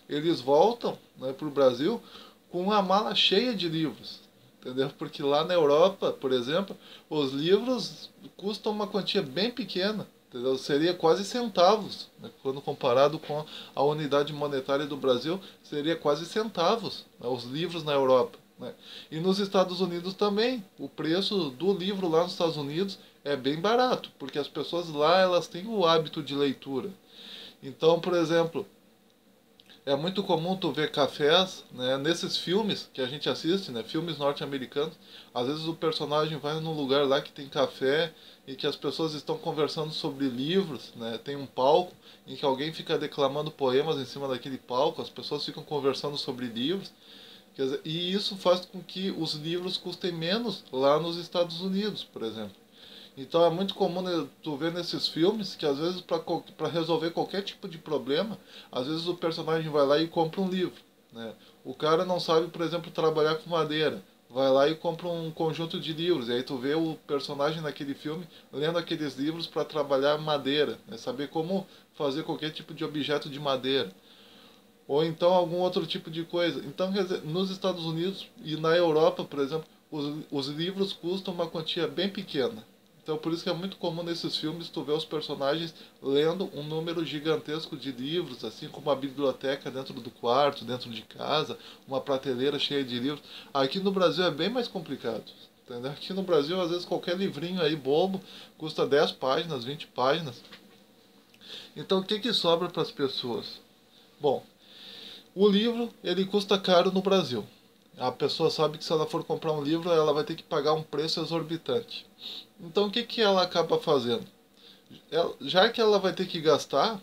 Speaker 1: eles voltam, né, para o Brasil com uma mala cheia de livros, entendeu? Porque lá na Europa, por exemplo, os livros custam uma quantia bem pequena, entendeu? Seria quase centavos, né, quando comparado com a unidade monetária do Brasil, seria quase centavos, né, os livros na Europa. Né? E nos Estados Unidos também, o preço do livro lá nos Estados Unidos é bem barato, porque as pessoas lá elas têm o hábito de leitura. Então, por exemplo, é muito comum tu ver cafés, né, nesses filmes que a gente assiste, né, filmes norte-americanos. Às vezes o personagem vai num lugar lá que tem café e que as pessoas estão conversando sobre livros, né, tem um palco em que alguém fica declamando poemas em cima daquele palco, as pessoas ficam conversando sobre livros. Quer dizer, e isso faz com que os livros custem menos lá nos Estados Unidos, por exemplo. Então é muito comum, né, tu ver nesses filmes que às vezes para resolver qualquer tipo de problema, às vezes o personagem vai lá e compra um livro, né? O cara não sabe, por exemplo, trabalhar com madeira, vai lá e compra um conjunto de livros, e aí tu vê o personagem naquele filme lendo aqueles livros para trabalhar madeira, né? Saber como fazer qualquer tipo de objeto de madeira. Ou então algum outro tipo de coisa. Então, quer dizer, nos Estados Unidos e na Europa, por exemplo, os livros custam uma quantia bem pequena. Então, por isso que é muito comum nesses filmes tu ver os personagens lendo um número gigantesco de livros, assim como uma biblioteca dentro do quarto, dentro de casa, uma prateleira cheia de livros. Aqui no Brasil é bem mais complicado. Entendeu? Aqui no Brasil, às vezes, qualquer livrinho aí bobo custa 10 páginas, 20 páginas. Então, o que que sobra para as pessoas? Bom, o livro, ele custa caro no Brasil. A pessoa sabe que se ela for comprar um livro, ela vai ter que pagar um preço exorbitante. Então, o que que ela acaba fazendo? Já que ela vai ter que gastar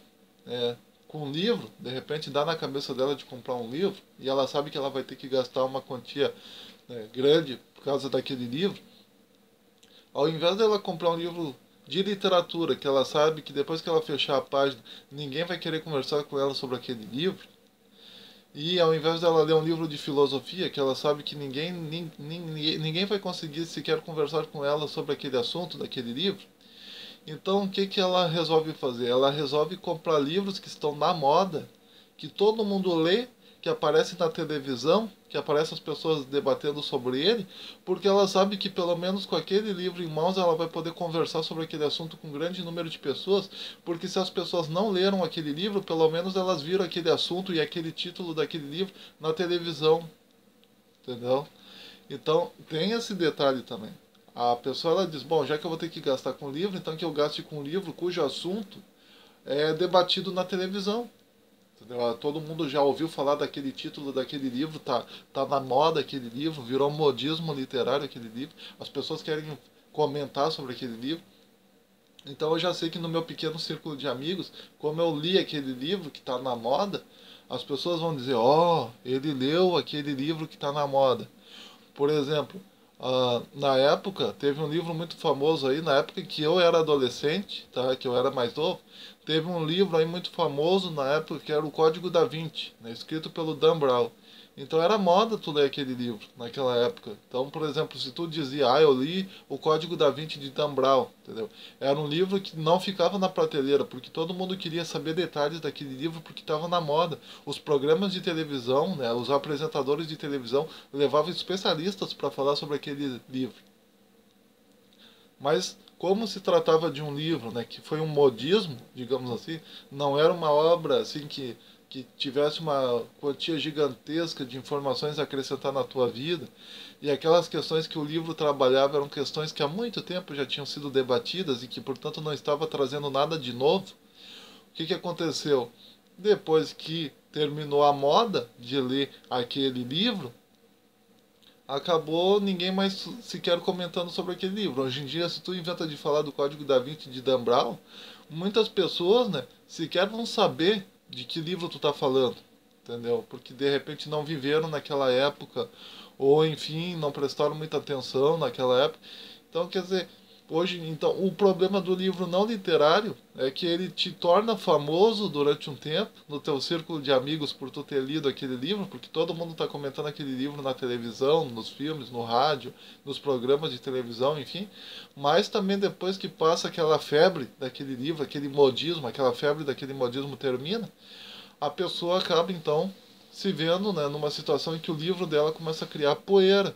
Speaker 1: com um livro, de repente dá na cabeça dela de comprar um livro, e ela sabe que ela vai ter que gastar uma quantia, né, grande por causa daquele livro, ao invés dela comprar um livro de literatura, que ela sabe que depois que ela fechar a página, ninguém vai querer conversar com ela sobre aquele livro, e ao invés dela ler um livro de filosofia, que ela sabe que ninguém vai conseguir sequer conversar com ela sobre aquele assunto daquele livro, então o que que ela resolve fazer? Ela resolve comprar livros que estão na moda, que todo mundo lê, que aparecem na televisão, que aparecem as pessoas debatendo sobre ele, porque ela sabe que pelo menos com aquele livro em mãos ela vai poder conversar sobre aquele assunto com um grande número de pessoas, porque se as pessoas não leram aquele livro, pelo menos elas viram aquele assunto e aquele título daquele livro na televisão, entendeu? Então tem esse detalhe também. A pessoa ela diz, bom, já que eu vou ter que gastar com livro, então que eu gaste com um livro cujo assunto é debatido na televisão. Entendeu? Todo mundo já ouviu falar daquele título daquele livro, tá na moda aquele livro, virou um modismo literário aquele livro, as pessoas querem comentar sobre aquele livro. Então eu já sei que no meu pequeno círculo de amigos, como eu li aquele livro que está na moda, as pessoas vão dizer, ó, oh, ele leu aquele livro que está na moda. Por exemplo, na época, teve um livro muito famoso aí, na época que eu era adolescente, tá, que eu era mais novo, teve um livro aí muito famoso na época que era o Código da Vinci, né, escrito pelo Dan Brown. Então era moda tu ler aquele livro naquela época. Então, por exemplo, se tu dizia, ah, eu li o Código da Vinci de Dan Brown, entendeu? Era um livro que não ficava na prateleira, porque todo mundo queria saber detalhes daquele livro porque estava na moda. Os programas de televisão, né, os apresentadores de televisão levavam especialistas para falar sobre aquele livro. Mas como se tratava de um livro, né, que foi um modismo, digamos assim, não era uma obra assim que tivesse uma quantia gigantesca de informações a acrescentar na tua vida, e aquelas questões que o livro trabalhava eram questões que há muito tempo já tinham sido debatidas e que, portanto, não estava trazendo nada de novo. O que que aconteceu? Depois que terminou a moda de ler aquele livro, acabou ninguém mais sequer comentando sobre aquele livro. Hoje em dia, se tu inventa de falar do Código da Vinci de Dan Brown, muitas pessoas, né, sequer vão saber de que livro tu tá falando, entendeu? Porque de repente não viveram naquela época, ou enfim, não prestaram muita atenção naquela época. Então, quer dizer, Hoje, então, o problema do livro não literário é que ele te torna famoso durante um tempo no teu círculo de amigos por tu ter lido aquele livro, porque todo mundo está comentando aquele livro na televisão, nos filmes, no rádio, nos programas de televisão, enfim. Mas também depois que passa aquela febre daquele livro, aquele modismo, aquela febre daquele modismo termina, a pessoa acaba então se vendo, né, numa situação em que o livro dela começa a criar poeira.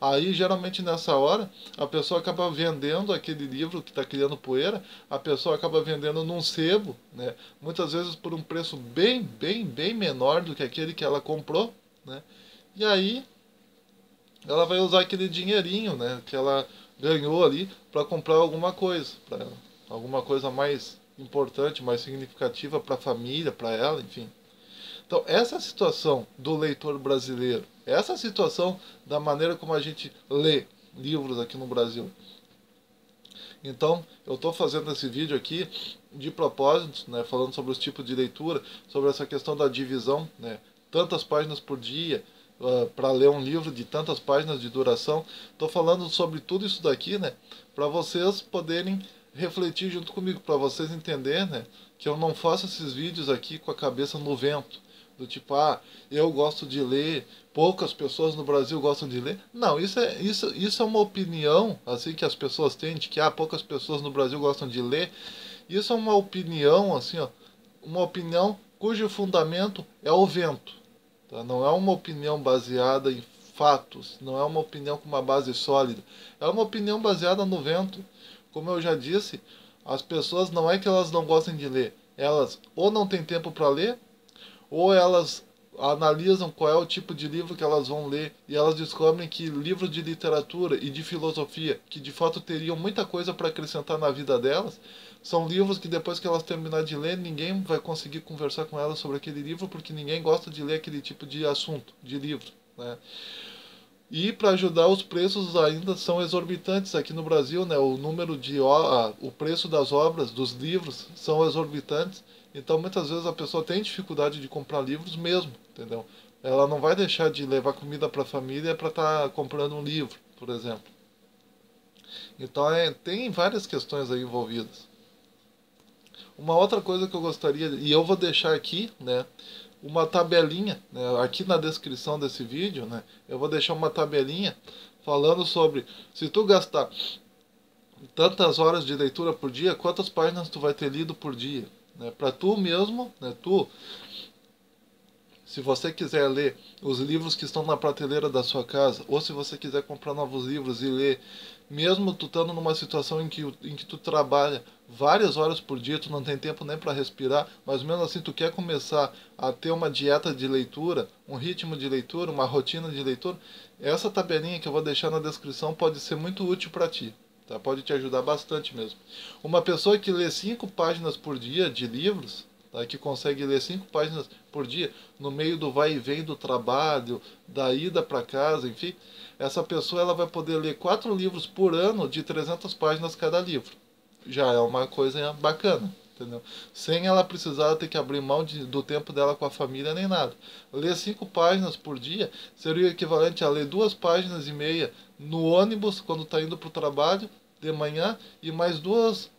Speaker 1: Aí, geralmente nessa hora, a pessoa acaba vendendo aquele livro que está criando poeira, a pessoa acaba vendendo num sebo, né, muitas vezes por um preço bem menor do que aquele que ela comprou, né, e aí ela vai usar aquele dinheirinho, né, que ela ganhou ali para comprar alguma coisa, alguma coisa mais importante, mais significativa para a família, para ela, enfim. Então, essa situação do leitor brasileiro, essa situação da maneira como a gente lê livros aqui no Brasil. Então, eu estou fazendo esse vídeo aqui de propósito, né, falando sobre os tipos de leitura, sobre essa questão da divisão, né, tantas páginas por dia, para ler um livro de tantas páginas de duração. Estou falando sobre tudo isso daqui, né, para vocês poderem refletir junto comigo, para vocês entenderem, né, que eu não faço esses vídeos aqui com a cabeça no vento. Do tipo, eu gosto de ler, poucas pessoas no Brasil gostam de ler. Não, isso é uma opinião assim que as pessoas têm, de que poucas pessoas no Brasil gostam de ler. Isso é uma opinião, assim, ó, uma opinião cujo fundamento é o vento. Tá? Não é uma opinião baseada em fatos, não é uma opinião com uma base sólida. É uma opinião baseada no vento. Como eu já disse, as pessoas não é que elas não gostem de ler, elas ou não têm tempo para ler, ou elas analisam qual é o tipo de livro que elas vão ler e elas descobrem que livros de literatura e de filosofia, que de fato teriam muita coisa para acrescentar na vida delas, são livros que depois que elas terminarem de ler, ninguém vai conseguir conversar com elas sobre aquele livro, porque ninguém gosta de ler aquele tipo de assunto, de livro, né? E para ajudar, os preços ainda são exorbitantes aqui no Brasil, né? O preço das obras, dos livros, são exorbitantes. Então muitas vezes a pessoa tem dificuldade de comprar livros mesmo, entendeu? Ela não vai deixar de levar comida para a família para estar comprando um livro, por exemplo. Então tem várias questões aí envolvidas. Uma outra coisa que eu gostaria, e eu vou deixar aqui, né, uma tabelinha, né, aqui na descrição desse vídeo, né, eu vou deixar uma tabelinha falando sobre se tu gastar tantas horas de leitura por dia, quantas páginas tu vai ter lido por dia, né, para tu mesmo, né, se você quiser ler os livros que estão na prateleira da sua casa, ou se você quiser comprar novos livros e ler, mesmo tu estando numa situação em que tu trabalha várias horas por dia, tu não tem tempo nem para respirar, mas mesmo assim tu quer começar a ter uma dieta de leitura, um ritmo de leitura, uma rotina de leitura, essa tabelinha que eu vou deixar na descrição pode ser muito útil para ti. Tá? Pode te ajudar bastante mesmo. Uma pessoa que lê 5 páginas por dia de livros, tá, que consegue ler 5 páginas por dia, no meio do vai e vem do trabalho, da ida para casa, enfim, essa pessoa ela vai poder ler 4 livros por ano de 300 páginas cada livro. Já é uma coisa bacana, entendeu? Sem ela precisar ter que abrir mão do tempo dela com a família nem nada. Ler 5 páginas por dia seria o equivalente a ler 2 páginas e meia no ônibus quando está indo para o trabalho de manhã e mais duas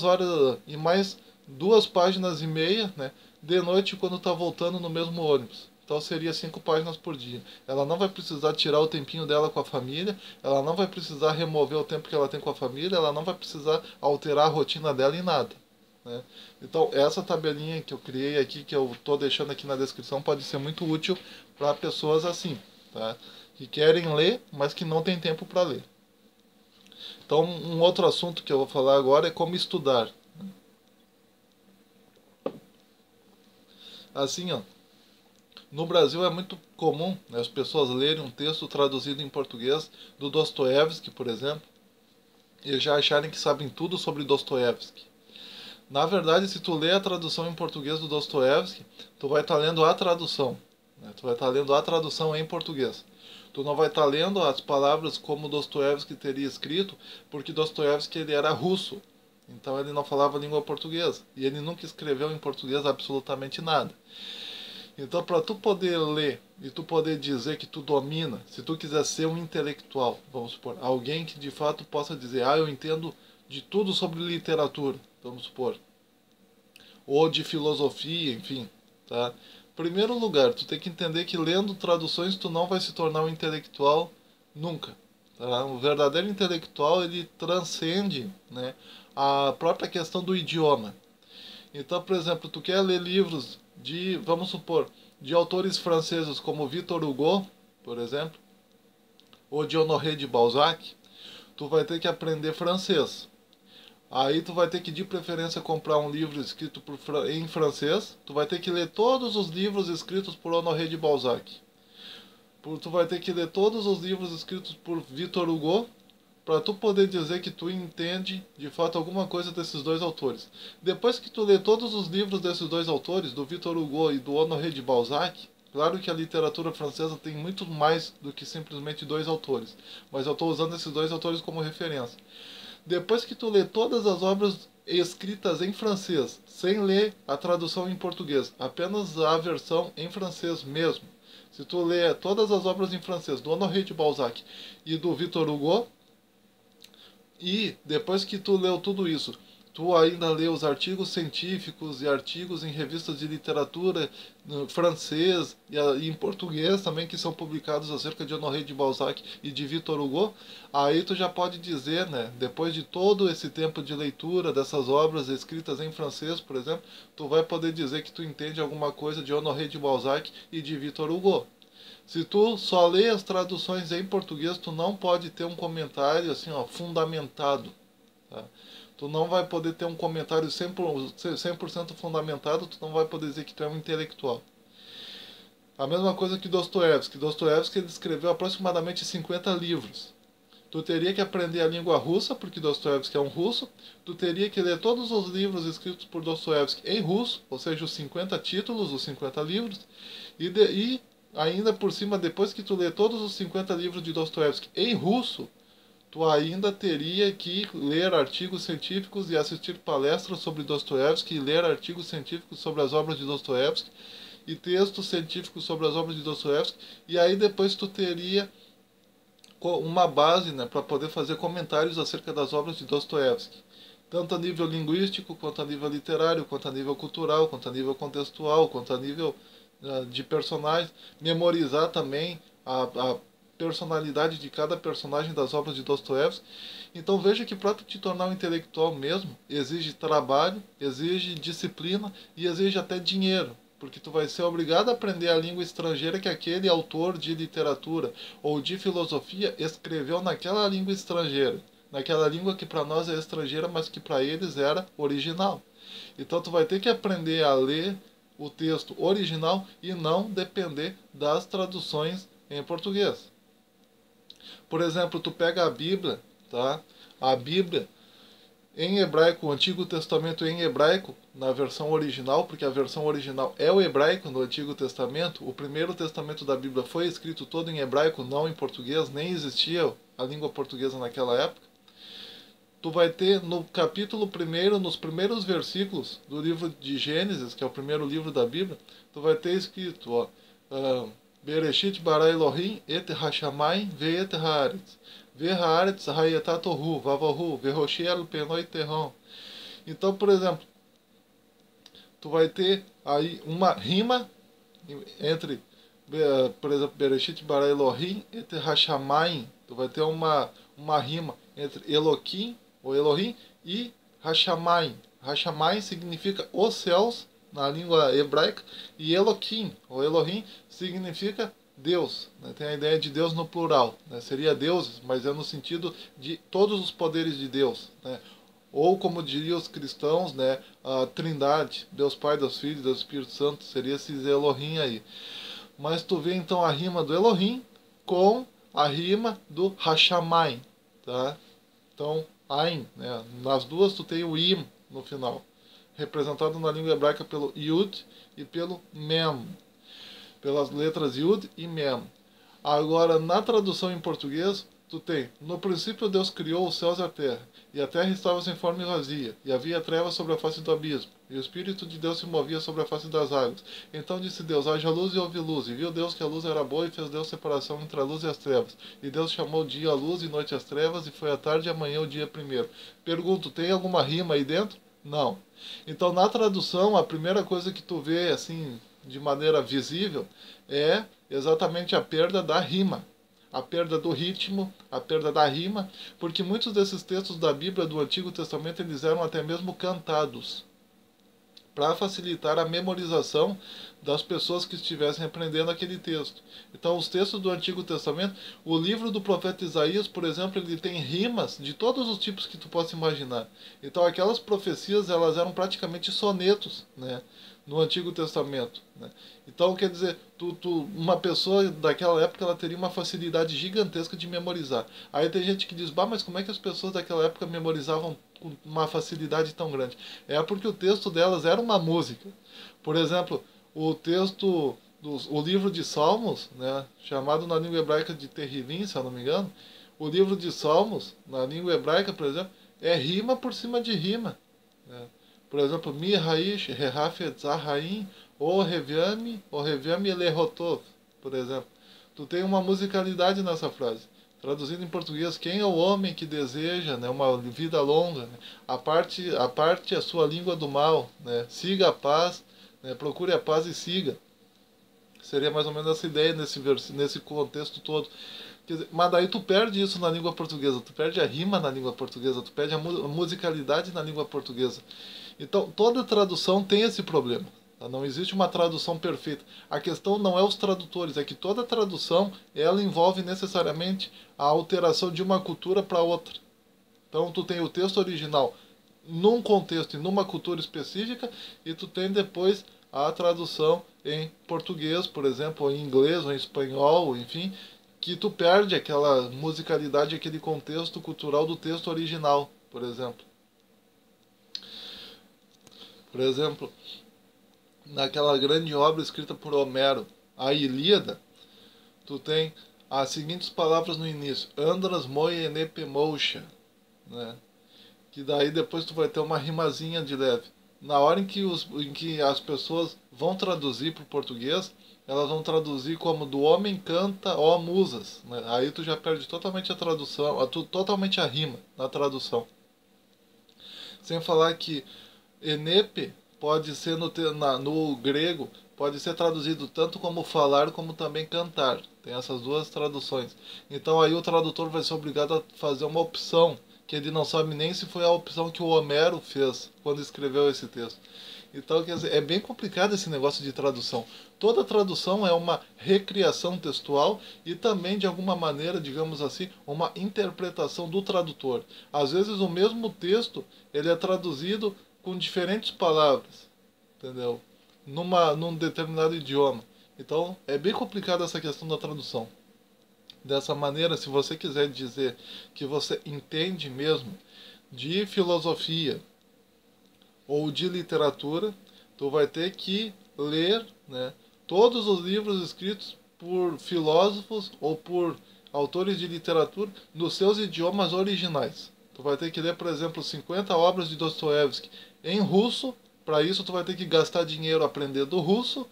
Speaker 1: horas e mais 2 páginas e meia, né, de noite quando está voltando no mesmo ônibus. Então seria 5 páginas por dia. Ela não vai precisar tirar o tempinho dela com a família, ela não vai precisar remover o tempo que ela tem com a família, ela não vai precisar alterar a rotina dela em nada, né? Então essa tabelinha que eu criei aqui, que eu estou deixando aqui na descrição, pode ser muito útil para pessoas assim, tá? Que querem ler, mas que não tem tempo para ler. Então um outro assunto que eu vou falar agora é como estudar. Assim, ó, no Brasil é muito comum, né, as pessoas lerem um texto traduzido em português do Dostoiévski, por exemplo, e já acharem que sabem tudo sobre Dostoiévski. Na verdade, se tu lê a tradução em português do Dostoiévski, tu vai estar lendo a tradução, né? Tu vai estar lendo a tradução em português. Tu não vai estar lendo as palavras como Dostoiévski teria escrito, porque Dostoiévski ele era russo. Então ele não falava língua portuguesa. E ele nunca escreveu em português absolutamente nada. Então, para tu poder ler e tu poder dizer que tu domina, se tu quiser ser um intelectual, vamos supor, alguém que de fato possa dizer, eu entendo de tudo sobre literatura, vamos supor, ou de filosofia, enfim, tá? Primeiro lugar, tu tem que entender que lendo traduções tu não vai se tornar um intelectual nunca, tá? O verdadeiro intelectual, ele transcende, né, a própria questão do idioma. Então, por exemplo, tu quer ler livros de, vamos supor, de autores franceses como Victor Hugo, por exemplo, ou de Honoré de Balzac, tu vai ter que aprender francês. Aí tu vai ter que, de preferência, comprar um livro escrito em francês. Tu vai ter que ler todos os livros escritos por Honoré de Balzac. Tu vai ter que ler todos os livros escritos por Victor Hugo, para tu poder dizer que tu entende de fato alguma coisa desses dois autores. Depois que tu lê todos os livros desses dois autores, do Victor Hugo e do Honoré de Balzac, claro que a literatura francesa tem muito mais do que simplesmente dois autores, mas eu estou usando esses dois autores como referência. Depois que tu lê todas as obras escritas em francês, sem ler a tradução em português, apenas a versão em francês mesmo, se tu lê todas as obras em francês do Honoré de Balzac e do Victor Hugo, e depois que tu leu tudo isso, tu ainda lê os artigos científicos e artigos em revistas de literatura no francês e em português também que são publicados acerca de Honoré de Balzac e de Victor Hugo, aí tu já pode dizer, né, depois de todo esse tempo de leitura dessas obras escritas em francês, por exemplo, tu vai poder dizer que tu entende alguma coisa de Honoré de Balzac e de Victor Hugo. Se tu só lê as traduções em português, tu não pode ter um comentário assim, ó, fundamentado. Tá? Tu não vai poder ter um comentário 100% fundamentado, tu não vai poder dizer que tu é um intelectual. A mesma coisa que Dostoiévski. Dostoiévski ele escreveu aproximadamente 50 livros. Tu teria que aprender a língua russa, porque Dostoiévski é um russo. Tu teria que ler todos os livros escritos por Dostoiévski em russo, ou seja, os 50 títulos, os 50 livros. E ainda por cima, depois que tu lê todos os 50 livros de Dostoiévski em russo, tu ainda teria que ler artigos científicos e assistir palestras sobre Dostoiévski, e ler artigos científicos sobre as obras de Dostoiévski, e textos científicos sobre as obras de Dostoiévski, e aí depois tu teria uma base, né, para poder fazer comentários acerca das obras de Dostoiévski, tanto a nível linguístico, quanto a nível literário, quanto a nível cultural, quanto a nível contextual, quanto a nível de personagens, memorizar também a personalidade de cada personagem das obras de Dostoiévski. Então veja que para te tornar um intelectual mesmo, exige trabalho, exige disciplina e exige até dinheiro, porque tu vai ser obrigado a aprender a língua estrangeira que aquele autor de literatura ou de filosofia escreveu naquela língua estrangeira, naquela língua que para nós é estrangeira, mas que para eles era original. Então tu vai ter que aprender a ler o texto original e não depender das traduções em português. Por exemplo, tu pega a Bíblia, tá? A Bíblia em hebraico, o Antigo Testamento em hebraico, na versão original, porque a versão original é o hebraico no Antigo Testamento. O primeiro testamento da Bíblia foi escrito todo em hebraico, não em português, nem existia a língua portuguesa naquela época. Tu vai ter no capítulo 1, nos primeiros versículos do livro de Gênesis, que é o primeiro livro da Bíblia, tu vai ter escrito, ó, Bereshit bara Elohim et hashamayim ve'et haaretz ve'haaretz hayeta tohu vavohu ve'roshel penoi terron. Então, por exemplo, tu vai ter aí uma rima entre, por exemplo, Bereshit bara Elohim et hashamayim. Tu vai ter uma rima entre Elohim, ou Elohim, e Hashamayim. Hashamayim significa os céus, na língua hebraica, e Elohim, ou Elohim, significa Deus. Né? Tem a ideia de Deus no plural. Né? Seria deuses, mas é no sentido de todos os poderes de Deus. Né? Ou, como diriam os cristãos, né, a Trindade, Deus Pai, Deus Filho e Deus Espírito Santo, seria esses Elohim aí. Mas tu vê então a rima do Elohim com a rima do Hashamayim. Tá? Então, Ain, né? Nas duas tu tem o Im no final, representado na língua hebraica pelo Yud e pelo Mem, pelas letras Yud e Mem. Agora, na tradução em português, Tu tem, no princípio Deus criou os céus e a terra estava sem forma e vazia, e havia trevas sobre a face do abismo, e o Espírito de Deus se movia sobre a face das águas. Então disse Deus, haja luz e houve luz, e viu Deus que a luz era boa, e fez Deus separação entre a luz e as trevas. E Deus chamou dia a luz e noite as trevas, e foi a tarde e amanhã o dia primeiro. Pergunto, tem alguma rima aí dentro? Não. Então na tradução, a primeira coisa que tu vê, assim, de maneira visível, é exatamente a perda da rima, a perda do ritmo, a perda da rima, porque muitos desses textos da Bíblia do Antigo Testamento eles eram até mesmo cantados para facilitar a memorização das pessoas que estivessem aprendendo aquele texto. Então, os textos do Antigo Testamento, o livro do profeta Isaías, por exemplo, ele tem rimas de todos os tipos que tu possa imaginar. Então, aquelas profecias, elas eram praticamente sonetos, né, no Antigo Testamento, né? Então, quer dizer, uma pessoa daquela época, ela teria uma facilidade gigantesca de memorizar. Aí tem gente que diz, bah, mas como é que as pessoas daquela época memorizavam com uma facilidade tão grande? É porque o texto delas era uma música. Por exemplo, o texto, o livro de Salmos, né, chamado na língua hebraica de Terrilim, se eu não me engano, o livro de Salmos, na língua hebraica, por exemplo, é rima por cima de rima, né? Por exemplo, Mi Raish, Rehafet Zahaim, O Reviame Elerotov, por exemplo. Tu tem uma musicalidade nessa frase. Traduzido em português, quem é o homem que deseja, né, uma vida longa? Né? A parte a sua língua do mal, né? Siga a paz, né? Procure a paz e siga. Seria mais ou menos essa ideia nesse contexto todo. Quer dizer, mas daí tu perde isso na língua portuguesa, tu perde a rima na língua portuguesa, tu perde a musicalidade na língua portuguesa. Então, toda tradução tem esse problema. Tá? Não existe uma tradução perfeita. A questão não é os tradutores, é que toda tradução ela envolve necessariamente a alteração de uma cultura para outra. Então, tu tem o texto original num contexto e numa cultura específica, e tu tem depois a tradução em português, por exemplo, ou em inglês, ou em espanhol, enfim, que tu perde aquela musicalidade, aquele contexto cultural do texto original, por exemplo. Por exemplo, naquela grande obra escrita por Homero, a Ilíada, tu tem as seguintes palavras no início: Andras moienepemoucha, né? Que daí depois tu vai ter uma rimazinha de leve. Na hora em que as pessoas vão traduzir para o português, elas vão traduzir como do homem canta, ó musas, né? Aí tu já perde totalmente a tradução, totalmente a rima na tradução. Sem falar que enepe pode ser no grego, pode ser traduzido tanto como falar como também cantar. Tem essas duas traduções. Então aí o tradutor vai ser obrigado a fazer uma opção, que ele não sabe nem se foi a opção que o Homero fez quando escreveu esse texto. Então, quer dizer, é bem complicado esse negócio de tradução. Toda tradução é uma recriação textual e também, de alguma maneira, digamos assim, uma interpretação do tradutor. Às vezes o mesmo texto ele é traduzido com diferentes palavras, entendeu? Num determinado idioma. Então, é bem complicado essa questão da tradução. Dessa maneira, se você quiser dizer que você entende mesmo de filosofia ou de literatura, tu vai ter que ler, né, todos os livros escritos por filósofos ou por autores de literatura nos seus idiomas originais. Tu vai ter que ler, por exemplo, 50 obras de Dostoiévski em russo. Para isso tu vai ter que gastar dinheiro aprendendo russo,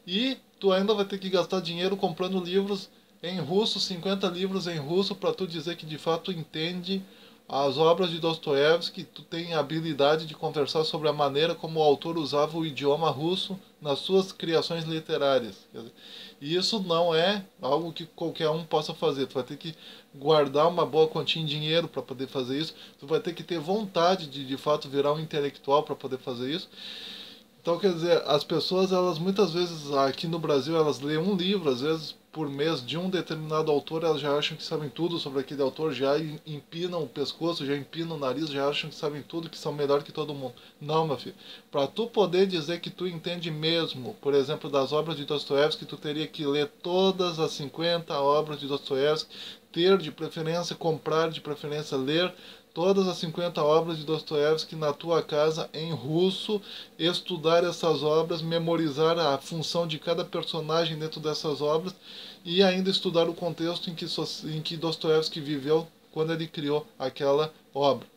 Speaker 1: e tu ainda vai ter que gastar dinheiro comprando livros em russo, 50 livros em russo, para tu dizer que de fato entende as obras de Dostoiévski, tu tem a habilidade de conversar sobre a maneira como o autor usava o idioma russo nas suas criações literárias. E isso não é algo que qualquer um possa fazer. Tu vai ter que guardar uma boa quantia em dinheiro para poder fazer isso. Tu vai ter que ter vontade de fato virar um intelectual para poder fazer isso. Então, quer dizer, as pessoas, elas muitas vezes aqui no Brasil, elas leem um livro, às vezes por mês, de um determinado autor, elas já acham que sabem tudo sobre aquele autor, já empinam o pescoço, já empinam o nariz, já acham que sabem tudo, que são melhor que todo mundo. Não, meu filho. Para tu poder dizer que tu entende mesmo, por exemplo, das obras de Dostoiévski, tu teria que ler todas as 50 obras de Dostoiévski, ter de preferência, comprar de preferência, ler todas as 50 obras de Dostoiévski na tua casa em russo, estudar essas obras, memorizar a função de cada personagem dentro dessas obras e ainda estudar o contexto em que Dostoiévski viveu quando ele criou aquela obra.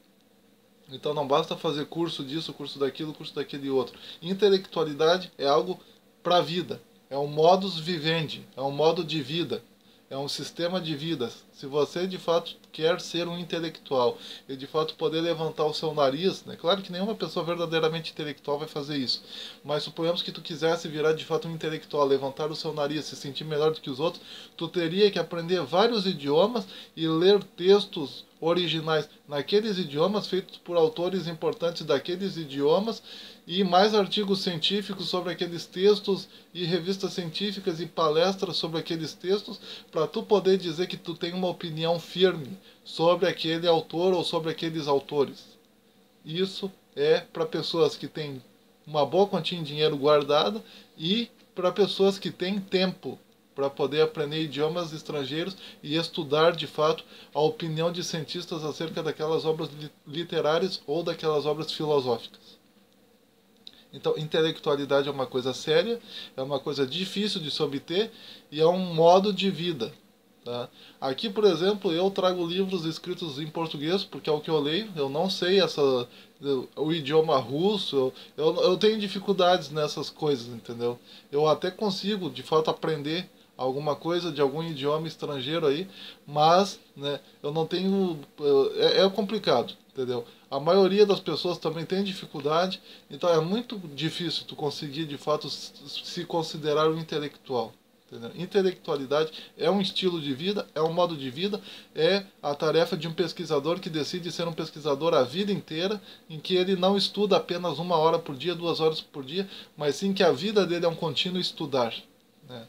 Speaker 1: Então não basta fazer curso disso, curso daquilo, curso daquele outro. Intelectualidade é algo para a vida, é um modus vivendi, é um modo de vida. É um sistema de vidas. Se você de fato quer ser um intelectual e de fato poder levantar o seu nariz, né? Claro que nenhuma pessoa verdadeiramente intelectual vai fazer isso, mas suponhamos que tu quisesse virar de fato um intelectual, levantar o seu nariz, se sentir melhor do que os outros, tu teria que aprender vários idiomas e ler textos originais naqueles idiomas, feitos por autores importantes daqueles idiomas, e mais artigos científicos sobre aqueles textos, e revistas científicas e palestras sobre aqueles textos, para tu poder dizer que tu tem uma opinião firme sobre aquele autor ou sobre aqueles autores. Isso é para pessoas que têm uma boa quantia de dinheiro guardada e para pessoas que têm tempo para poder aprender idiomas estrangeiros e estudar de fato a opinião de cientistas acerca daquelas obras literárias ou daquelas obras filosóficas. Então, intelectualidade é uma coisa séria, é uma coisa difícil de se obter e é um modo de vida. Tá? Aqui, por exemplo, eu trago livros escritos em português, porque é o que eu leio. Eu não sei o idioma russo, eu tenho dificuldades nessas coisas, entendeu? Eu até consigo, de fato, aprender alguma coisa de algum idioma estrangeiro aí, mas né, eu não tenho... É complicado, entendeu? A maioria das pessoas também tem dificuldade, então é muito difícil tu conseguir, de fato, se considerar um intelectual. Entendeu? Intelectualidade é um estilo de vida, é um modo de vida, é a tarefa de um pesquisador que decide ser um pesquisador a vida inteira, em que ele não estuda apenas 1 hora por dia, 2 horas por dia, mas sim que a vida dele é um contínuo estudar. Né?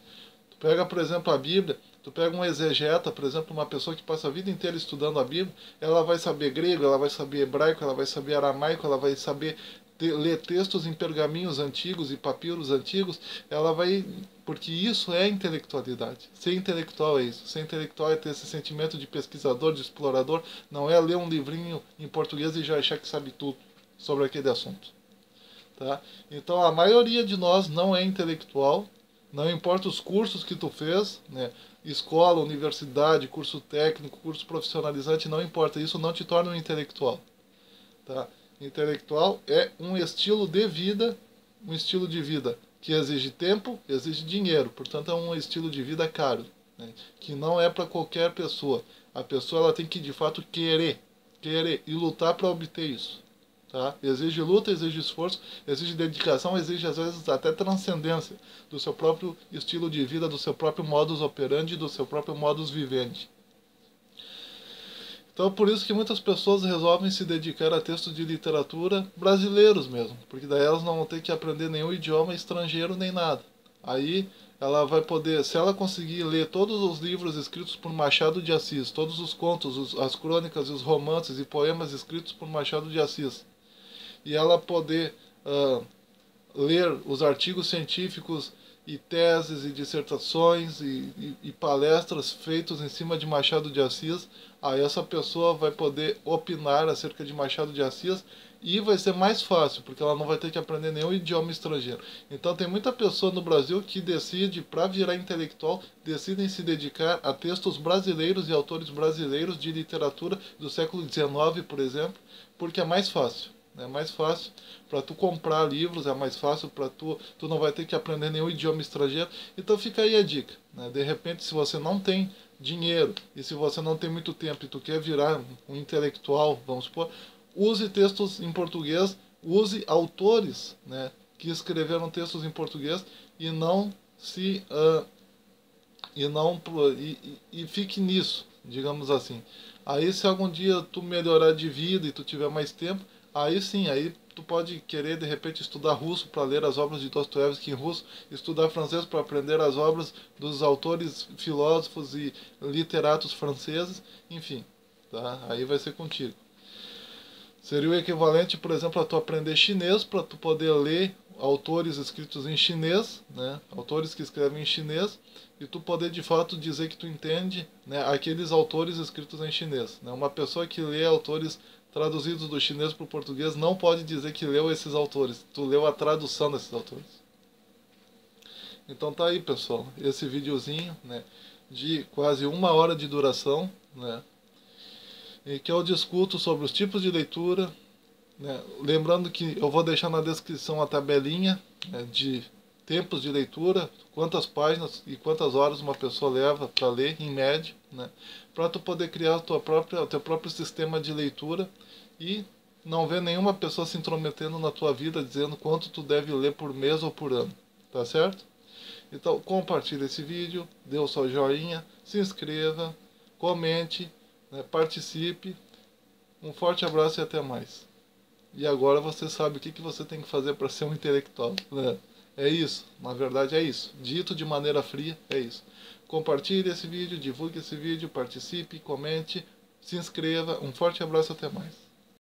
Speaker 1: Tu pega, por exemplo, a Bíblia, tu pega um exegeta, por exemplo, uma pessoa que passa a vida inteira estudando a Bíblia, ela vai saber grego, ela vai saber hebraico, ela vai saber aramaico, ela vai saber ler textos em pergaminhos antigos e papiros antigos, ela vai... Porque isso é intelectualidade. Ser intelectual é isso. Ser intelectual é ter esse sentimento de pesquisador, de explorador, não é ler um livrinho em português e já achar que sabe tudo sobre aquele assunto. Tá? Então a maioria de nós não é intelectual, não importa os cursos que tu fez, né? Escola, universidade, curso técnico, curso profissionalizante, não importa, isso não te torna um intelectual. Tá? Intelectual é um estilo de vida que exige tempo, exige dinheiro, portanto é um estilo de vida caro, né? Que não é para qualquer pessoa. A pessoa ela tem que de fato querer e lutar para obter isso. Tá? Exige luta, exige esforço, exige dedicação, exige às vezes até transcendência do seu próprio estilo de vida, do seu próprio modus operandi, do seu próprio modus vivendi. Então, por isso que muitas pessoas resolvem se dedicar a textos de literatura brasileiros mesmo, porque daí elas não vão ter que aprender nenhum idioma estrangeiro nem nada. Aí ela vai poder, se ela conseguir ler todos os livros escritos por Machado de Assis, todos os contos, as crônicas, os romances e poemas escritos por Machado de Assis, e ela poder ler os artigos científicos e teses e dissertações e palestras feitos em cima de Machado de Assis, aí essa pessoa vai poder opinar acerca de Machado de Assis e vai ser mais fácil, porque ela não vai ter que aprender nenhum idioma estrangeiro. Então tem muita pessoa no Brasil que decide, para virar intelectual, decidem se dedicar a textos brasileiros e autores brasileiros de literatura do século XIX, por exemplo, porque é mais fácil. É mais fácil para tu comprar livros, é mais fácil para tu não vai ter que aprender nenhum idioma estrangeiro. Então fica aí a dica, né? De repente, se você não tem dinheiro e se você não tem muito tempo e tu quer virar um intelectual, vamos supor, use textos em português, use autores, né, que escreveram textos em português e não se e fique nisso, digamos assim. Aí se algum dia tu melhorar de vida e tu tiver mais tempo, aí sim, aí tu pode querer de repente estudar russo para ler as obras de Dostoiévski em russo, estudar francês para aprender as obras dos autores, filósofos e literatos franceses, enfim, tá? Aí vai ser contigo. Seria o equivalente, por exemplo, a tu aprender chinês para tu poder ler autores escritos em chinês, né? Autores que escrevem em chinês, e tu poder de fato dizer que tu entende, né, aqueles autores escritos em chinês, né? Uma pessoa que lê autores traduzidos do chinês para o português não pode dizer que leu esses autores, tu leu a tradução desses autores. Então tá aí, pessoal, esse videozinho, né, de quase 1 hora de duração, né, e que eu discuto sobre os tipos de leitura, né, lembrando que eu vou deixar na descrição a tabelinha, né, de tempos de leitura, quantas páginas e quantas horas uma pessoa leva para ler, em média, né, para tu poder criar o teu próprio sistema de leitura e não ver nenhuma pessoa se intrometendo na tua vida dizendo quanto tu deve ler por mês ou por ano, tá certo? Então compartilhe esse vídeo, dê o seu joinha, se inscreva, comente, né, participe. Um forte abraço e até mais. E agora você sabe o que você tem que fazer para ser um intelectual, né? É isso, na verdade é isso. Dito de maneira fria, é isso. Compartilhe esse vídeo, divulgue esse vídeo, participe, comente, se inscreva. Um forte abraço e até mais.